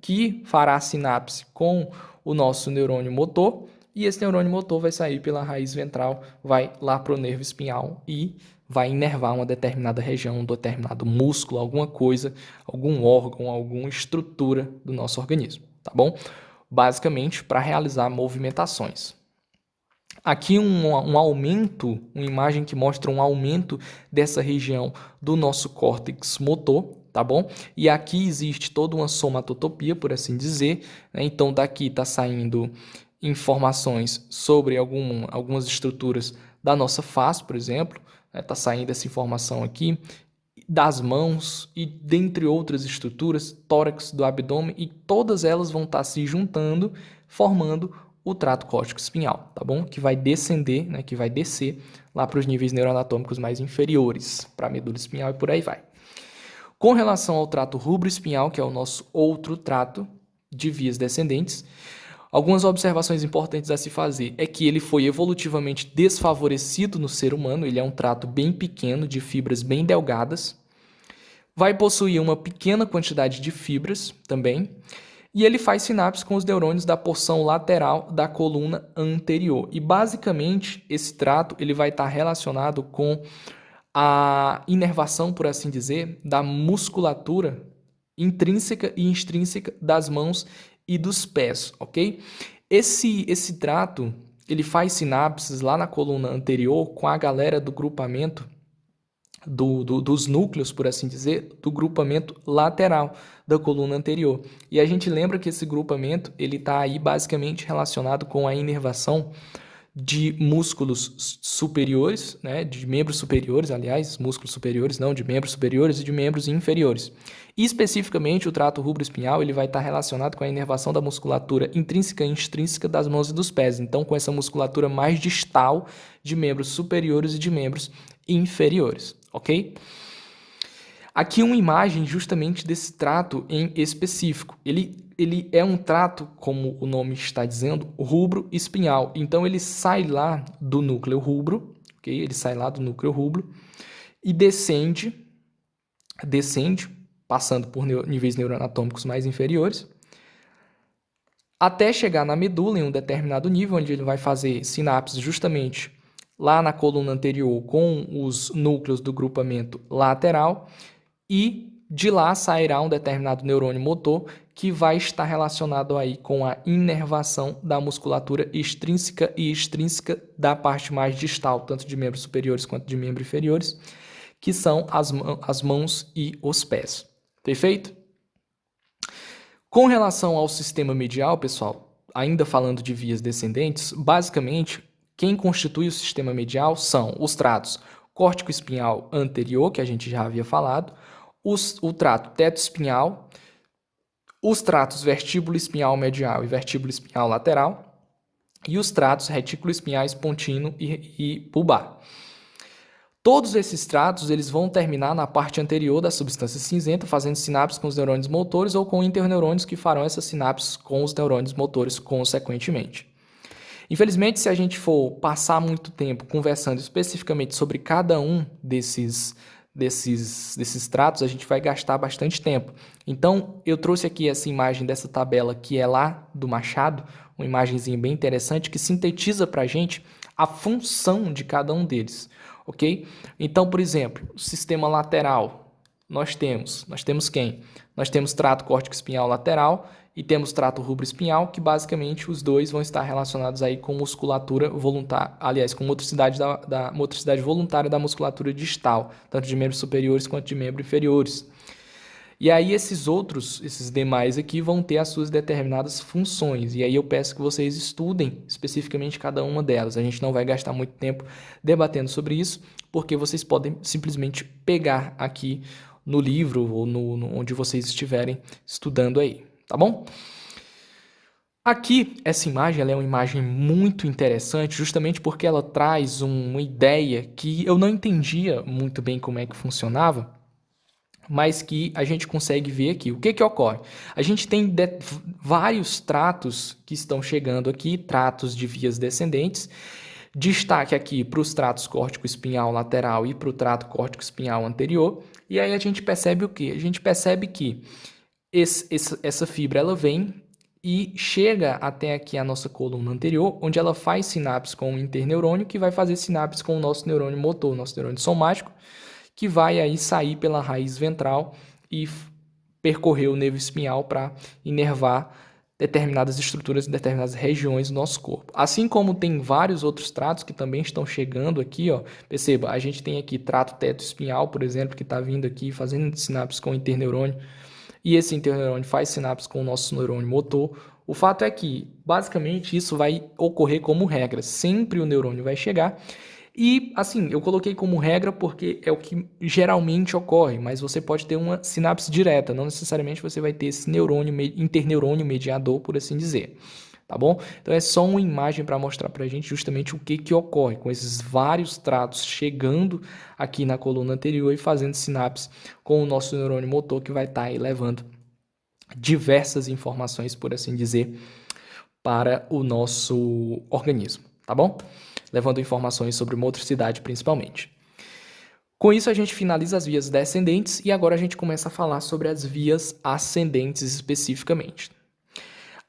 A: que fará sinapse com o nosso neurônio motor, e esse neurônio motor vai sair pela raiz ventral, vai lá para o nervo espinhal e vai inervar uma determinada região, um determinado músculo, alguma coisa, algum órgão, alguma estrutura do nosso organismo, tá bom? Basicamente para realizar movimentações. Aqui um aumento, uma imagem que mostra um aumento dessa região do nosso córtex motor, tá bom? E aqui existe toda uma somatotopia, por assim dizer, né? Então daqui está saindo informações sobre algumas estruturas da nossa face, por exemplo, está saindo essa informação aqui, das mãos e dentre outras estruturas, tórax do abdômen, e todas elas vão estar se juntando, formando o trato córtico-espinhal, tá bom? Que vai descender, né, que vai descer lá para os níveis neuroanatômicos mais inferiores, para a medula espinhal e por aí vai. Com relação ao trato rubro-espinhal, que é o nosso outro trato de vias descendentes, algumas observações importantes a se fazer é que ele foi evolutivamente desfavorecido no ser humano, ele é um trato bem pequeno, de fibras bem delgadas, vai possuir uma pequena quantidade de fibras também, e ele faz sinapse com os neurônios da porção lateral da coluna anterior. E basicamente esse trato ele vai estar relacionado com a inervação, por assim dizer, da musculatura intrínseca e extrínseca das mãos e dos pés, ok? Esse trato, ele faz sinapses lá na coluna anterior com a galera do grupamento dos núcleos, por assim dizer, do grupamento lateral da coluna anterior. E a gente lembra que esse grupamento, ele está aí basicamente relacionado com a inervação de músculos superiores, né, de membros superiores, aliás, músculos superiores, não, de membros superiores e de membros inferiores. E especificamente o trato rubro-espinhal, ele vai estar relacionado com a inervação da musculatura intrínseca e extrínseca das mãos e dos pés, então com essa musculatura mais distal de membros superiores e de membros inferiores, ok? Aqui uma imagem justamente desse trato em específico. Ele é um trato, como o nome está dizendo, rubro-espinhal. Então ele sai lá do núcleo rubro, ok? Ele sai lá do núcleo rubro e descende, passando por níveis neuroanatômicos mais inferiores, até chegar na medula em um determinado nível, onde ele vai fazer sinapses justamente lá na coluna anterior com os núcleos do grupamento lateral, e de lá sairá um determinado neurônio motor que vai estar relacionado aí com a inervação da musculatura extrínseca e extrínseca da parte mais distal, tanto de membros superiores quanto de membros inferiores, que são as mãos e os pés. Perfeito? Com relação ao sistema medial, pessoal, ainda falando de vias descendentes, basicamente, quem constitui o sistema medial são os tratos córtico-espinhal anterior, que a gente já havia falado, o trato teto-espinhal, os tratos vestíbulo-espinhal medial e vestíbulo-espinhal lateral, e os tratos retículo-espinhais pontino e pulbar. Todos esses tratos eles vão terminar na parte anterior da substância cinzenta, fazendo sinapses com os neurônios motores ou com interneurônios que farão essas sinapses com os neurônios motores consequentemente. Infelizmente, se a gente for passar muito tempo conversando especificamente sobre cada um desses tratos, a gente vai gastar bastante tempo. Então, eu trouxe aqui essa imagem dessa tabela que é lá do Machado, uma imagenzinha bem interessante que sintetiza para a gente a função de cada um deles, ok? Então, por exemplo, o sistema lateral, nós temos quem? Nós temos trato córtico-espinhal lateral e temos trato rubro-espinhal, que basicamente os dois vão estar relacionados aí com musculatura voluntária, aliás, com motricidade da motricidade voluntária da musculatura distal, tanto de membros superiores quanto de membros inferiores. E aí esses demais aqui vão ter as suas determinadas funções. E aí eu peço que vocês estudem especificamente cada uma delas. A gente não vai gastar muito tempo debatendo sobre isso, porque vocês podem simplesmente pegar aqui no livro ou onde vocês estiverem estudando aí, tá bom? Aqui, essa imagem ela é uma imagem muito interessante, justamente porque ela traz uma ideia que eu não entendia muito bem como é que funcionava, mas que a gente consegue ver aqui. O que que ocorre? A gente tem vários tratos que estão chegando aqui, tratos de vias descendentes. Destaque aqui para os tratos córtico-espinhal lateral e para o trato córtico-espinhal anterior. E aí a gente percebe o quê? A gente percebe que essa fibra ela vem e chega até aqui a nossa coluna anterior, onde ela faz sinapse com o interneurônio, que vai fazer sinapse com o nosso neurônio motor, nosso neurônio somático, que vai aí sair pela raiz ventral e percorrer o nervo espinhal para inervar determinadas estruturas em determinadas regiões do nosso corpo. Assim como tem vários outros tratos que também estão chegando aqui, ó. Perceba, a gente tem aqui trato teto-espinhal, por exemplo, que está vindo aqui fazendo sinapse com o interneurônio, e esse interneurônio faz sinapse com o nosso neurônio motor. O fato é que, basicamente, isso vai ocorrer como regra. Sempre o neurônio vai chegar. E, assim, eu coloquei como regra porque é o que geralmente ocorre, mas você pode ter uma sinapse direta, não necessariamente você vai ter esse interneurônio mediador, por assim dizer, tá bom? Então é só uma imagem para mostrar para a gente justamente o que ocorre com esses vários tratos chegando aqui na coluna anterior e fazendo sinapse com o nosso neurônio motor, que vai estar aí levando diversas informações, por assim dizer, para o nosso organismo, tá bom? Levando informações sobre motricidade principalmente. Com isso, a gente finaliza as vias descendentes e agora a gente começa a falar sobre as vias ascendentes especificamente.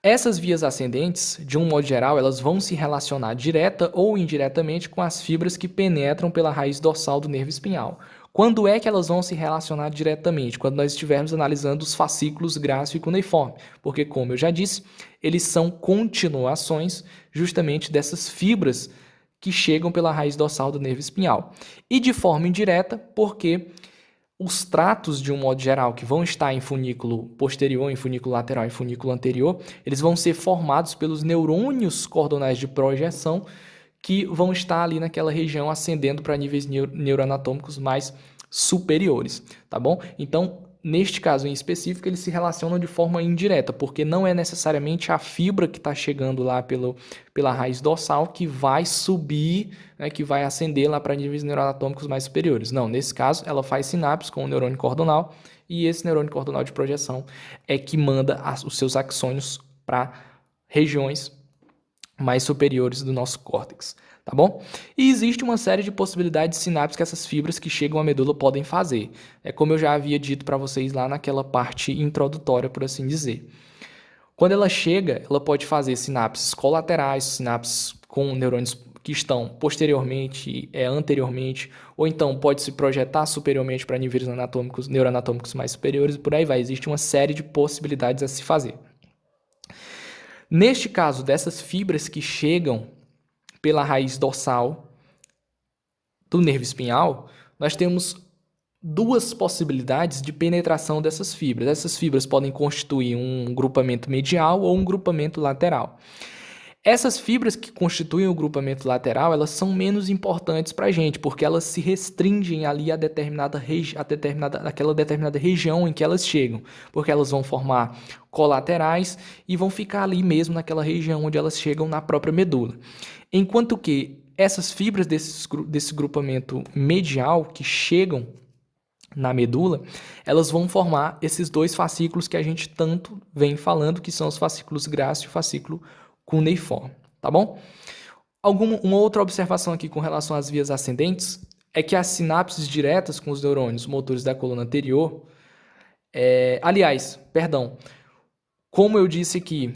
A: Essas vias ascendentes, de um modo geral, elas vão se relacionar direta ou indiretamente com as fibras que penetram pela raiz dorsal do nervo espinhal. Quando é que elas vão se relacionar diretamente? Quando nós estivermos analisando os fascículos grácil e cuneiforme, porque, como eu já disse, eles são continuações justamente dessas fibras que chegam pela raiz dorsal do nervo espinhal. E de forma indireta, porque os tratos, de um modo geral, que vão estar em funículo posterior, em funículo lateral e funículo anterior, eles vão ser formados pelos neurônios cordonais de projeção que vão estar ali naquela região ascendendo para níveis neuroanatômicos mais superiores, tá bom? Então, neste caso em específico, eles se relacionam de forma indireta, porque não é necessariamente a fibra que está chegando lá pela raiz dorsal que vai subir, né, que vai ascender lá para níveis neuroanatômicos mais superiores. Não, nesse caso, ela faz sinapse com o neurônio cordonal, e esse neurônio cordonal de projeção é que manda os seus axônios para regiões mais superiores do nosso córtex, tá bom? E existe uma série de possibilidades de sinapses que essas fibras que chegam à medula podem fazer. É como eu já havia dito para vocês lá naquela parte introdutória, por assim dizer. Quando ela chega, ela pode fazer sinapses colaterais, sinapses com neurônios que estão posteriormente, anteriormente, ou então pode se projetar superiormente para níveis neuroanatômicos mais superiores, e por aí vai. Existe uma série de possibilidades a se fazer. Neste caso, dessas fibras que chegam pela raiz dorsal do nervo espinhal, nós temos duas possibilidades de penetração dessas fibras. Essas fibras podem constituir um grupamento medial ou um grupamento lateral. Essas fibras que constituem o grupamento lateral, elas são menos importantes para a gente, porque elas se restringem ali a aquela determinada região em que elas chegam, porque elas vão formar colaterais e vão ficar ali mesmo naquela região onde elas chegam na própria medula. Enquanto que essas fibras desse grupamento medial que chegam na medula, elas vão formar esses dois fascículos que a gente tanto vem falando, que são os fascículos grácil e o fascículo cuneiforme, tá bom? Uma outra observação aqui com relação às vias ascendentes, é que as sinapses diretas com os neurônios motores da coluna anterior, como eu disse aqui,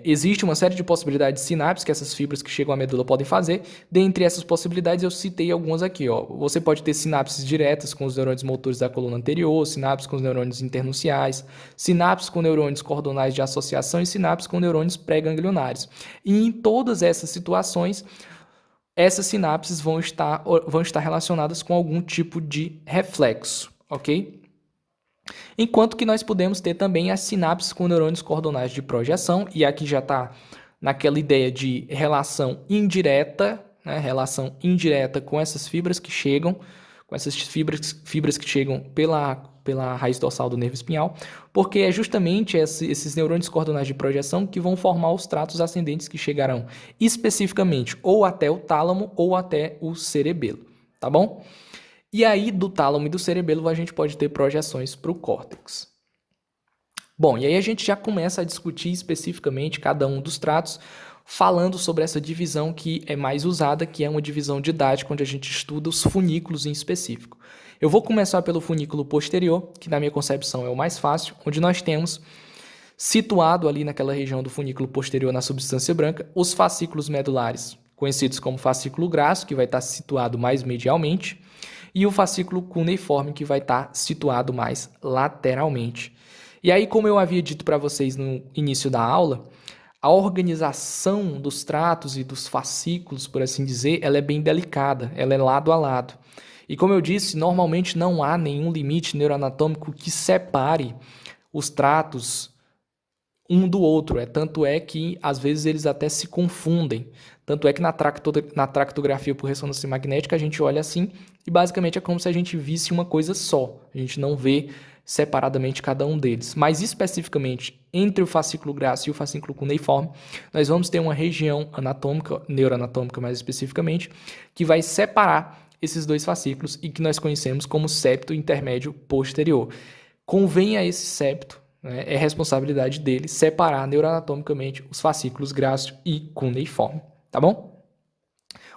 A: existe uma série de possibilidades de sinapses que essas fibras que chegam à medula podem fazer. Dentre essas possibilidades, eu citei algumas aqui. Você pode ter sinapses diretas com os neurônios motores da coluna anterior, sinapses com os neurônios internunciais, sinapses com neurônios cordonais de associação e sinapses com neurônios pré-ganglionares. E em todas essas situações, essas sinapses vão estar relacionadas com algum tipo de reflexo, ok? Enquanto que nós podemos ter também as sinapses com neurônios cordonais de projeção, e aqui já está naquela ideia de relação indireta, né? Relação indireta com essas fibras que chegam, com essas fibras que chegam pela raiz dorsal do nervo espinhal, porque é justamente esses neurônios cordonais de projeção que vão formar os tratos ascendentes que chegarão especificamente ou até o tálamo ou até o cerebelo, tá bom? E aí, do tálamo e do cerebelo, a gente pode ter projeções para o córtex. Bom, e aí a gente já começa a discutir especificamente cada um dos tratos, falando sobre essa divisão que é mais usada, que é uma divisão didática, onde a gente estuda os funículos em específico. Eu vou começar pelo funículo posterior, que na minha concepção é o mais fácil, onde nós temos, situado ali naquela região do funículo posterior, na substância branca, os fascículos medulares, conhecidos como fascículo grasso, que vai estar situado mais medialmente, e o fascículo cuneiforme, que vai estar situado mais lateralmente. E aí, como eu havia dito para vocês no início da aula, a organização dos tratos e dos fascículos, por assim dizer, ela é bem delicada, ela é lado a lado. E como eu disse, normalmente não há nenhum limite neuroanatômico que separe os tratos um do outro. Tanto é que, às vezes, eles até se confundem. Tanto é que na tractografia por ressonância magnética a gente olha assim e basicamente é como se a gente visse uma coisa só. A gente não vê separadamente cada um deles. Mas especificamente entre o fascículo grasso e o fascículo cuneiforme, nós vamos ter uma região anatômica, neuroanatômica mais especificamente, que vai separar esses dois fascículos e que nós conhecemos como septo intermédio posterior. Convém a esse septo, né, é responsabilidade dele separar neuroanatomicamente os fascículos grasso e cuneiforme. Tá bom?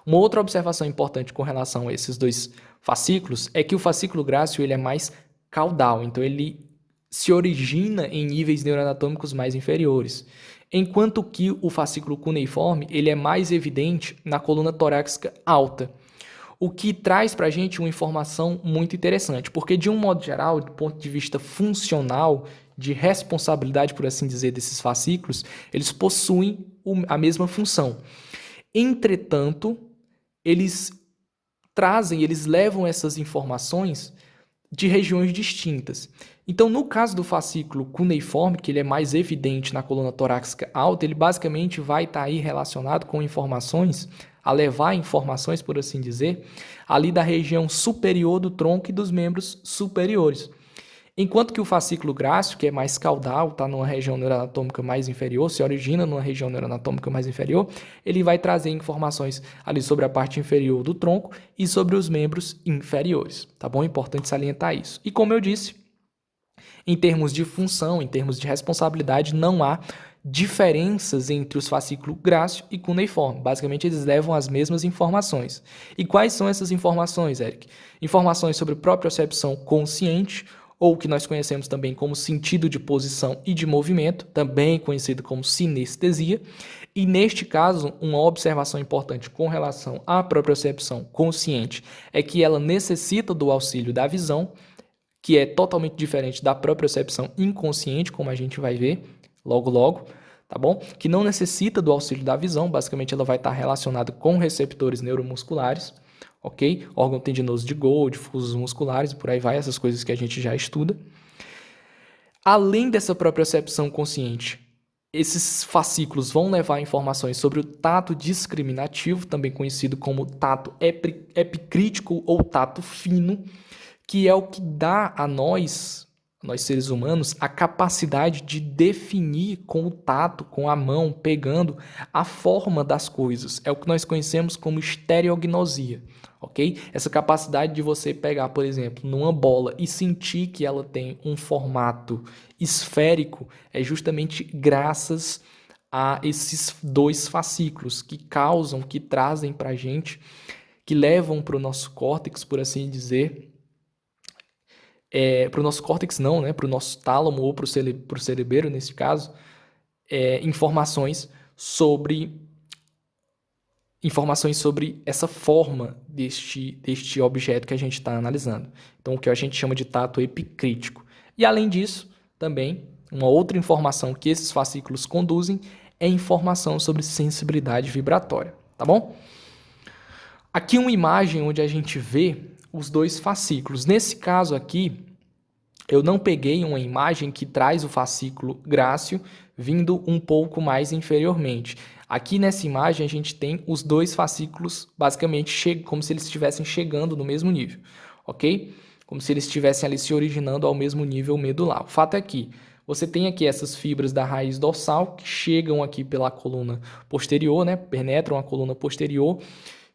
A: Uma outra observação importante com relação a esses dois fascículos é que o fascículo grácil ele é mais caudal, então ele se origina em níveis neuroanatômicos mais inferiores, enquanto que o fascículo cuneiforme ele é mais evidente na coluna torácica alta, o que traz para a gente uma informação muito interessante, porque de um modo geral, do ponto de vista funcional, de responsabilidade, por assim dizer, desses fascículos, eles possuem a mesma função. Entretanto, eles levam essas informações de regiões distintas. Então, no caso do fascículo cuneiforme, que ele é mais evidente na coluna torácica alta, ele basicamente vai estar aí relacionado com informações, a levar informações, por assim dizer, ali da região superior do tronco e dos membros superiores. Enquanto que o fascículo grácil, que é mais caudal, está numa região neuroanatômica mais inferior, se origina numa região neuroanatômica mais inferior, ele vai trazer informações ali sobre a parte inferior do tronco e sobre os membros inferiores, tá bom? É importante salientar isso. E como eu disse, em termos de função, em termos de responsabilidade, não há diferenças entre os fascículos grácil e cuneiforme. Basicamente, eles levam as mesmas informações. E quais são essas informações, Eric? Informações sobre propriocepção consciente, ou que nós conhecemos também como sentido de posição e de movimento, também conhecido como sinestesia. E neste caso, uma observação importante com relação à propriocepção consciente é que ela necessita do auxílio da visão, que é totalmente diferente da propriocepção inconsciente, como a gente vai ver logo, tá bom? Que não necessita do auxílio da visão, basicamente ela vai estar relacionada com receptores neuromusculares, ok? Órgão tendinoso de Gold, fusos musculares e por aí vai, essas coisas que a gente já estuda. Além dessa propriocepção consciente, esses fascículos vão levar informações sobre o tato discriminativo, também conhecido como tato epicrítico ou tato fino, que é o que dá a nós seres humanos, a capacidade de definir com o tato, com a mão, pegando a forma das coisas. É o que nós conhecemos como estereognosia, ok? Essa capacidade de você pegar, por exemplo, numa bola e sentir que ela tem um formato esférico é justamente graças a esses dois fascículos que trazem para a gente, que levam para o nosso córtex, por assim dizer, para o nosso córtex não, né? Para o nosso tálamo ou para o cerebelo, nesse caso, informações sobre essa forma deste objeto que a gente está analisando. Então, o que a gente chama de tato epicrítico. E, além disso, também, uma outra informação que esses fascículos conduzem é informação sobre sensibilidade vibratória, tá bom? Aqui uma imagem onde a gente vê os dois fascículos. Nesse caso aqui, eu não peguei uma imagem que traz o fascículo grácil vindo um pouco mais inferiormente. Aqui nessa imagem a gente tem os dois fascículos basicamente como se eles estivessem chegando no mesmo nível, ok? Como se eles estivessem ali se originando ao mesmo nível medular. O fato é que você tem aqui essas fibras da raiz dorsal que chegam aqui pela coluna posterior, né? Penetram a coluna posterior,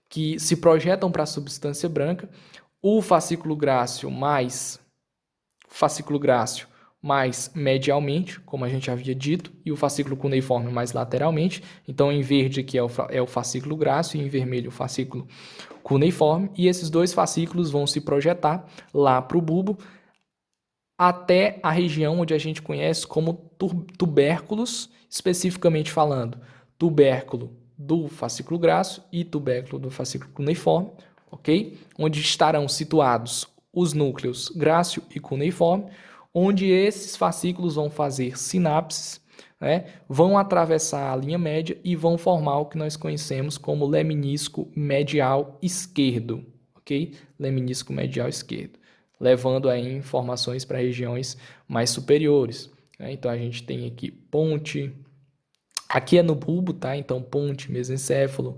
A: que se projetam para a substância branca. O fascículo grácil mais medialmente, como a gente havia dito, e o fascículo cuneiforme mais lateralmente. Então, em verde aqui é o fascículo grácil e em vermelho o fascículo cuneiforme. E esses dois fascículos vão se projetar lá para o bulbo até a região onde a gente conhece como tubérculos, especificamente falando, tubérculo do fascículo grácil e tubérculo do fascículo cuneiforme, ok? Onde estarão situados os núcleos grácil e cuneiforme, onde esses fascículos vão fazer sinapses, né? Vão atravessar a linha média e vão formar o que nós conhecemos como leminisco medial esquerdo, ok? Leminisco medial esquerdo, levando aí informações para regiões mais superiores, né? Então a gente tem aqui ponte, aqui é no bulbo, tá? Então ponte, mesencéfalo,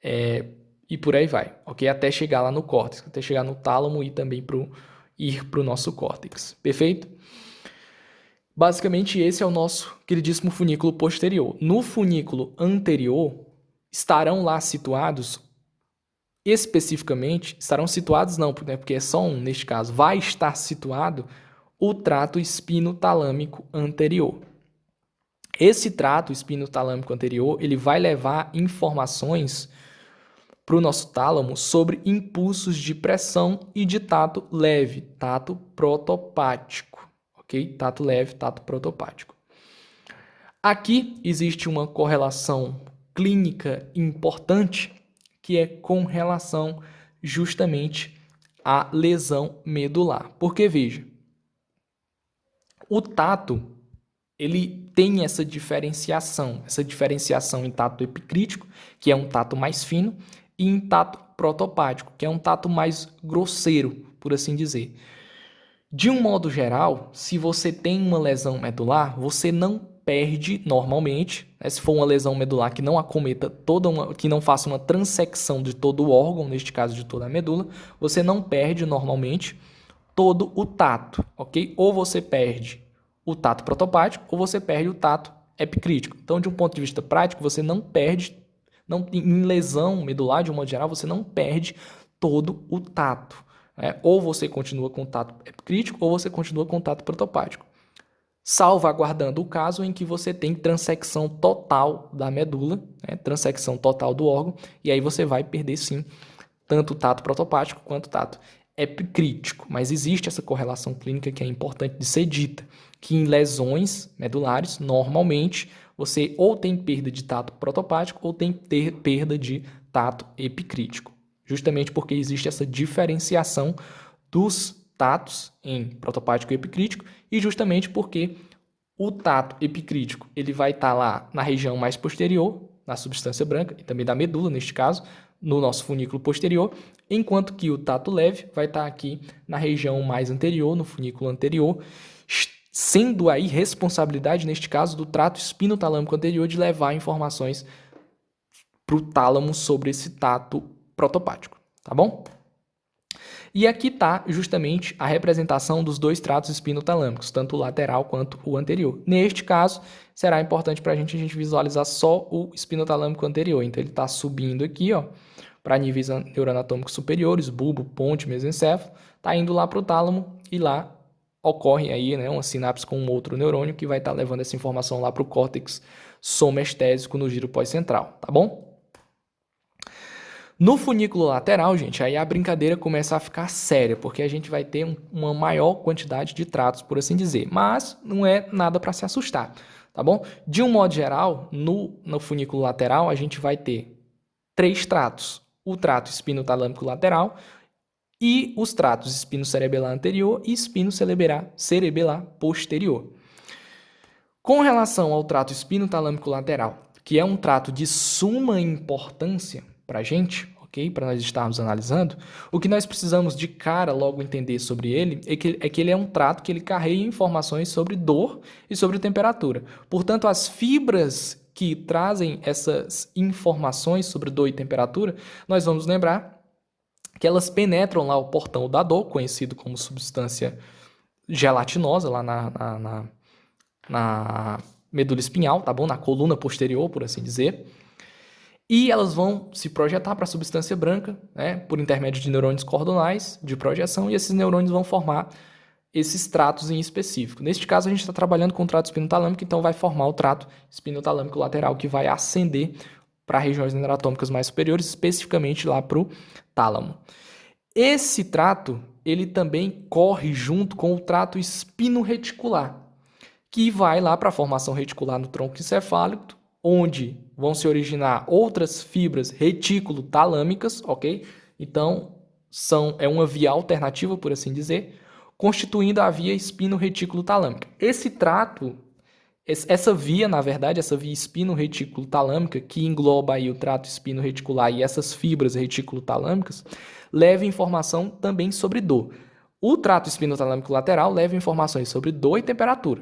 A: e por aí vai, ok? Até chegar lá no córtex, até chegar no tálamo e também ir para o nosso córtex, perfeito? Basicamente esse é o nosso queridíssimo funículo posterior. No funículo anterior estarão lá situados, especificamente, estarão situados não, né, porque é só um neste caso, vai estar situado o trato espinotalâmico anterior. Esse trato espinotalâmico anterior, ele vai levar informações para o nosso tálamo sobre impulsos de pressão e de tato leve, tato protopático, ok? Tato leve, tato protopático. Aqui existe uma correlação clínica importante, que é com relação justamente à lesão medular. Porque, veja, o tato, ele tem essa diferenciação em tato epicrítico, que é um tato mais fino, e em tato protopático, que é um tato mais grosseiro, por assim dizer. De um modo geral, se você tem uma lesão medular, você não perde normalmente, né? Se for uma lesão medular que não acometa que não faça uma transecção de todo o órgão, neste caso de toda a medula, você não perde normalmente todo o tato, ok? Ou você perde o tato protopático ou você perde o tato epicrítico. Então, de um ponto de vista prático, você não perde, em lesão medular, de um modo geral, você não perde todo o tato. Ou você continua com o tato epicrítico ou você continua com o tato protopático. Salvaguardando o caso em que você tem transecção total da medula, transecção total do órgão, e aí você vai perder sim tanto o tato protopático quanto o tato epicrítico. Mas existe essa correlação clínica que é importante de ser dita, que em lesões medulares, normalmente, você ou tem perda de tato protopático ou tem perda de tato epicrítico. Justamente porque existe essa diferenciação dos tatos em protopático e epicrítico e justamente porque o tato epicrítico ele vai estar lá na região mais posterior, na substância branca e também da medula, neste caso, no nosso funículo posterior, enquanto que o tato leve vai estar aqui na região mais anterior, no funículo anterior, sendo aí responsabilidade, neste caso, do trato espinotalâmico anterior de levar informações para o tálamo sobre esse tato protopático, tá bom? E aqui está justamente a representação dos dois tratos espinotalâmicos, tanto o lateral quanto o anterior. Neste caso, será importante para a gente visualizar só o espinotalâmico anterior. Então, ele está subindo aqui, ó, para níveis neuroanatômicos superiores, bulbo, ponte, mesencéfalo, está indo lá para o tálamo e lá ocorre aí, né, uma sinapse com um outro neurônio que vai estar levando essa informação lá para o córtex somestésico no giro pós-central, tá bom? No funículo lateral, gente, aí a brincadeira começa a ficar séria, porque a gente vai ter uma maior quantidade de tratos, por assim dizer. Mas não é nada para se assustar, tá bom? De um modo geral, no funículo lateral, a gente vai ter 3 tratos. O trato espinotalâmico lateral e os tratos espinocerebelar anterior e espinocerebelar posterior. Com relação ao trato espinotalâmico lateral, que é um trato de suma importância para a gente, ok? Para nós estarmos analisando, o que nós precisamos de cara logo entender sobre ele é que ele é um trato que ele carrega informações sobre dor e sobre temperatura. Portanto, as fibras que trazem essas informações sobre dor e temperatura, nós vamos lembrar que elas penetram lá o portão da dor, conhecido como substância gelatinosa, lá na medula espinhal, tá bom? Na coluna posterior, por assim dizer. E elas vão se projetar para a substância branca, né, por intermédio de neurônios cordonais de projeção, e esses neurônios vão formar esses tratos em específico. Neste caso, a gente está trabalhando com o trato espinotalâmico, então vai formar o trato espinotalâmico lateral, que vai ascender para regiões neuroatômicas mais superiores, especificamente lá para o tálamo. Esse trato, ele também corre junto com o trato espino-reticular, que vai lá para a formação reticular no tronco encefálico, onde vão se originar outras fibras retículo-talâmicas, ok? Então, é uma via alternativa, por assim dizer, constituindo a via espino-retículo-talâmica. Esse trato, essa via, na verdade, essa via espino-retículo-talâmica, que engloba aí o trato espino-reticular e essas fibras retículo-talâmicas, leva informação também sobre dor. O trato espinotalâmico lateral leva informações sobre dor e temperatura.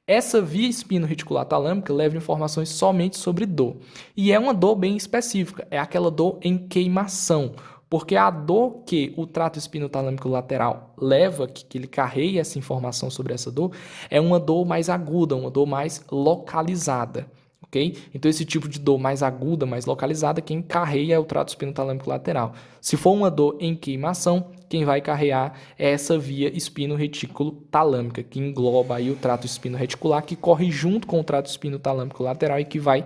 A: Essa via espino-reticular talâmica leva informações somente sobre dor. E é uma dor bem específica, é aquela dor em queimação. Porque a dor que o trato espinotalâmico lateral leva, que ele carrega essa informação sobre essa dor, é uma dor mais aguda, uma dor mais localizada. Okay? Então, esse tipo de dor mais aguda, mais localizada, quem carrega é o trato espinotalâmico lateral. Se for uma dor em queimação, quem vai carregar é essa via espino-retículo-talâmica, que engloba aí o trato espino-reticular, que corre junto com o trato espinotalâmico lateral e que vai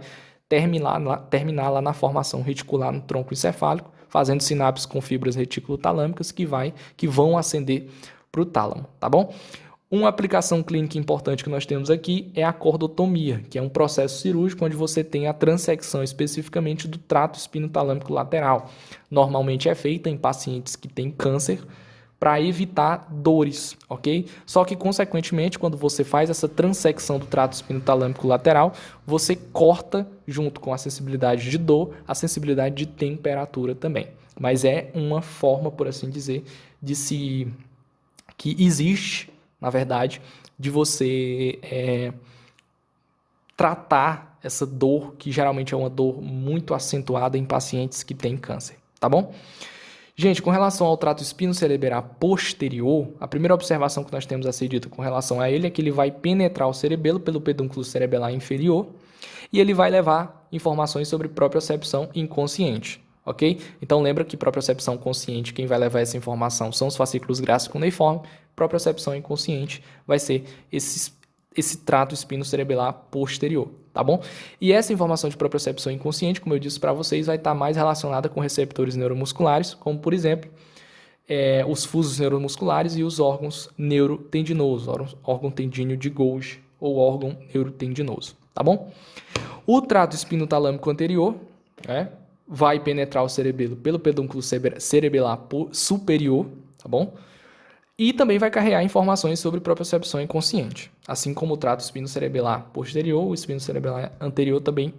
A: terminar lá na formação reticular no tronco encefálico, fazendo sinapses com fibras retículo-talâmicas que vão ascender para o tálamo, tá bom? Uma aplicação clínica importante que nós temos aqui é a cordotomia, que é um processo cirúrgico onde você tem a transecção especificamente do trato espinotalâmico lateral. Normalmente é feita em pacientes que têm câncer para evitar dores, ok? Só que, consequentemente, quando você faz essa transecção do trato espinotalâmico lateral, você corta, junto com a sensibilidade de dor, a sensibilidade de temperatura também. Mas é uma forma, por assim dizer, que existe, na verdade, de você tratar essa dor, que geralmente é uma dor muito acentuada em pacientes que têm câncer, tá bom? Gente, com relação ao trato espinocerebelar posterior, a primeira observação que nós temos a ser dita com relação a ele é que ele vai penetrar o cerebelo pelo pedúnculo cerebelar inferior e ele vai levar informações sobre propriocepção inconsciente, ok? Então lembra que propriocepção consciente, quem vai levar essa informação são os fascículos grácicos cuneiformes, propriocepção inconsciente vai ser esse trato espinocerebelar posterior, tá bom? E essa informação de propriocepção inconsciente, como eu disse para vocês, vai estar mais relacionada com receptores neuromusculares, como por exemplo, os fusos neuromusculares e os órgãos neurotendinosos, órgão tendíneo de Golgi ou órgão neurotendinoso, tá bom? O trato espinotalâmico anterior, vai penetrar o cerebelo pelo pedúnculo cerebelar superior, tá bom? E também vai carregar informações sobre propriocepção inconsciente. Assim como o trato espinocerebelar posterior, o espinocerebelar anterior também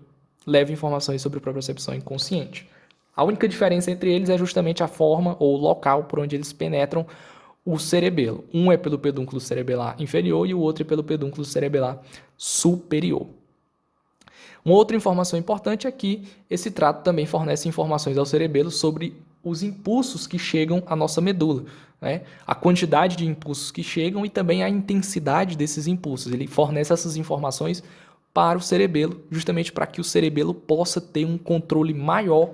A: leva informações sobre propriocepção inconsciente. A única diferença entre eles é justamente a forma ou o local por onde eles penetram o cerebelo. Um é pelo pedúnculo cerebelar inferior e o outro é pelo pedúnculo cerebelar superior. Uma outra informação importante é que esse trato também fornece informações ao cerebelo sobre os impulsos que chegam à nossa medula, né? A quantidade de impulsos que chegam e também a intensidade desses impulsos. Ele fornece essas informações para o cerebelo, justamente para que o cerebelo possa ter um controle maior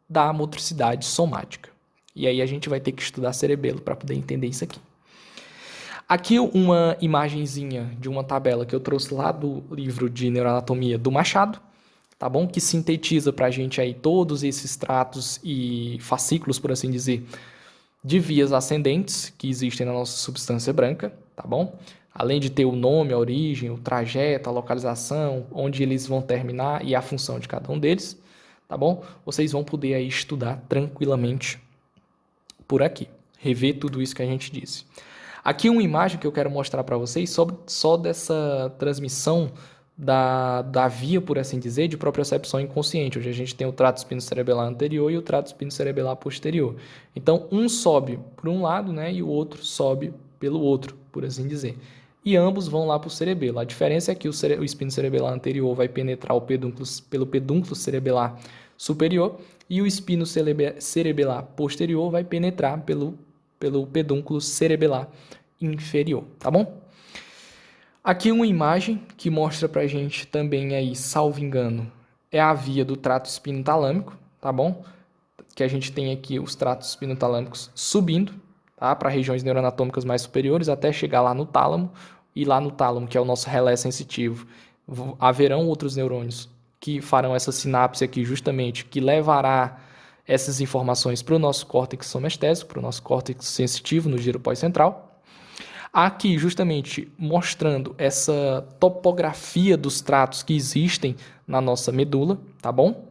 A: da motricidade somática. E aí a gente vai ter que estudar cerebelo para poder entender isso aqui. Aqui uma imagenzinha de uma tabela que eu trouxe lá do livro de neuroanatomia do Machado, tá bom? Que sintetiza para a gente aí todos esses tratos e fascículos, por assim dizer, de vias ascendentes que existem na nossa substância branca, tá bom? Além de ter o nome, a origem, o trajeto, a localização, onde eles vão terminar e a função de cada um deles, tá bom? Vocês vão poder aí estudar tranquilamente por aqui, rever tudo isso que a gente disse. Aqui uma imagem que eu quero mostrar para vocês só dessa transmissão da via, por assim dizer, de propriocepção inconsciente, onde a gente tem o trato espinocerebelar anterior e o trato espinocerebelar posterior. Então, um sobe por um lado, né, e o outro sobe pelo outro, por assim dizer. E ambos vão lá para o cerebelo. A diferença é que o espinocerebelar anterior vai penetrar pelo pedúnculo cerebelar superior e o espinocerebelar posterior vai penetrar pelo pedúnculo cerebelar inferior, tá bom? Aqui uma imagem que mostra pra gente também aí, salvo engano, é a via do trato espinotalâmico, tá bom? Que a gente tem aqui os tratos espinotalâmicos subindo, tá? Para regiões neuroanatômicas mais superiores, até chegar lá no tálamo, e lá no tálamo, que é o nosso relé sensitivo, haverão outros neurônios que farão essa sinapse aqui justamente, que levará essas informações para o nosso córtex somestésico, para o nosso córtex sensitivo no giro pós-central. Aqui, justamente, mostrando essa topografia dos tratos que existem na nossa medula, tá bom?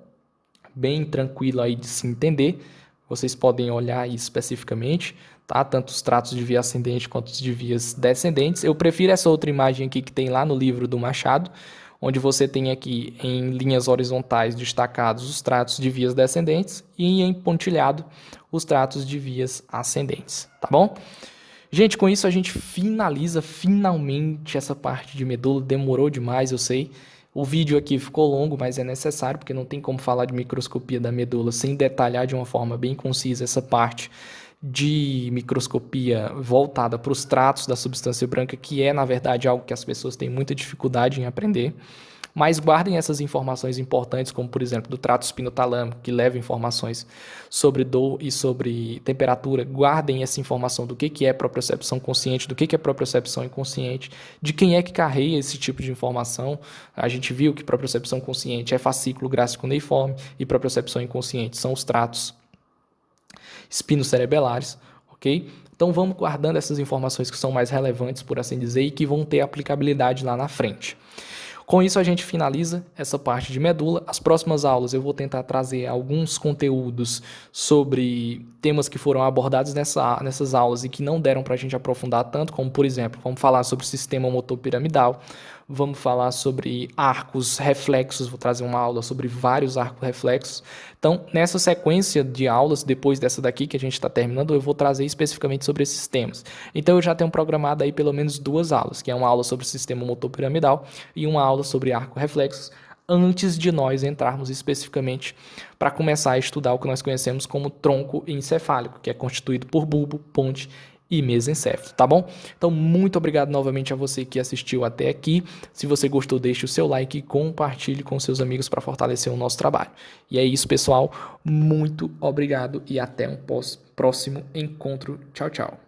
A: Bem tranquilo aí de se entender. Vocês podem olhar aí especificamente, tá? Tanto os tratos de via ascendente quanto os de vias descendentes. Eu prefiro essa outra imagem aqui que tem lá no livro do Machado, onde você tem aqui em linhas horizontais destacados os tratos de vias descendentes e em pontilhado os tratos de vias ascendentes, tá bom? Gente, com isso a gente finaliza finalmente essa parte de medula. Demorou demais, eu sei. O vídeo aqui ficou longo, mas é necessário, porque não tem como falar de microscopia da medula sem detalhar de uma forma bem concisa essa parte de microscopia voltada para os tratos da substância branca, que é, na verdade, algo que as pessoas têm muita dificuldade em aprender. Mas guardem essas informações importantes, como, por exemplo, do trato espinotalâmico, que leva informações sobre dor e sobre temperatura. Guardem essa informação do que é propriocepção consciente, do que é propriocepção inconsciente, de quem é que carrega esse tipo de informação. A gente viu que propriocepção consciente é fascículo gráfico-cuneiforme e propriocepção inconsciente são os tratos espinocerebelares, ok? Então vamos guardando essas informações que são mais relevantes, por assim dizer, e que vão ter aplicabilidade lá na frente. Com isso, a gente finaliza essa parte de medula. As próximas aulas eu vou tentar trazer alguns conteúdos sobre temas que foram abordados nessas aulas e que não deram para a gente aprofundar tanto, como, por exemplo, vamos falar sobre o sistema motor piramidal, vamos falar sobre arcos reflexos, vou trazer uma aula sobre vários arcos reflexos. Então, nessa sequência de aulas, depois dessa daqui que a gente está terminando, eu vou trazer especificamente sobre esses temas. Então, eu já tenho programado aí pelo menos 2 aulas, que é uma aula sobre o sistema motor piramidal e uma aula sobre arco reflexos, antes de nós entrarmos especificamente para começar a estudar o que nós conhecemos como tronco encefálico, que é constituído por bulbo, ponte e mesencéfalo, tá bom? Então, muito obrigado novamente a você que assistiu até aqui. Se você gostou, deixe o seu like e compartilhe com seus amigos para fortalecer o nosso trabalho. E é isso, pessoal. Muito obrigado e até um próximo encontro. Tchau, tchau.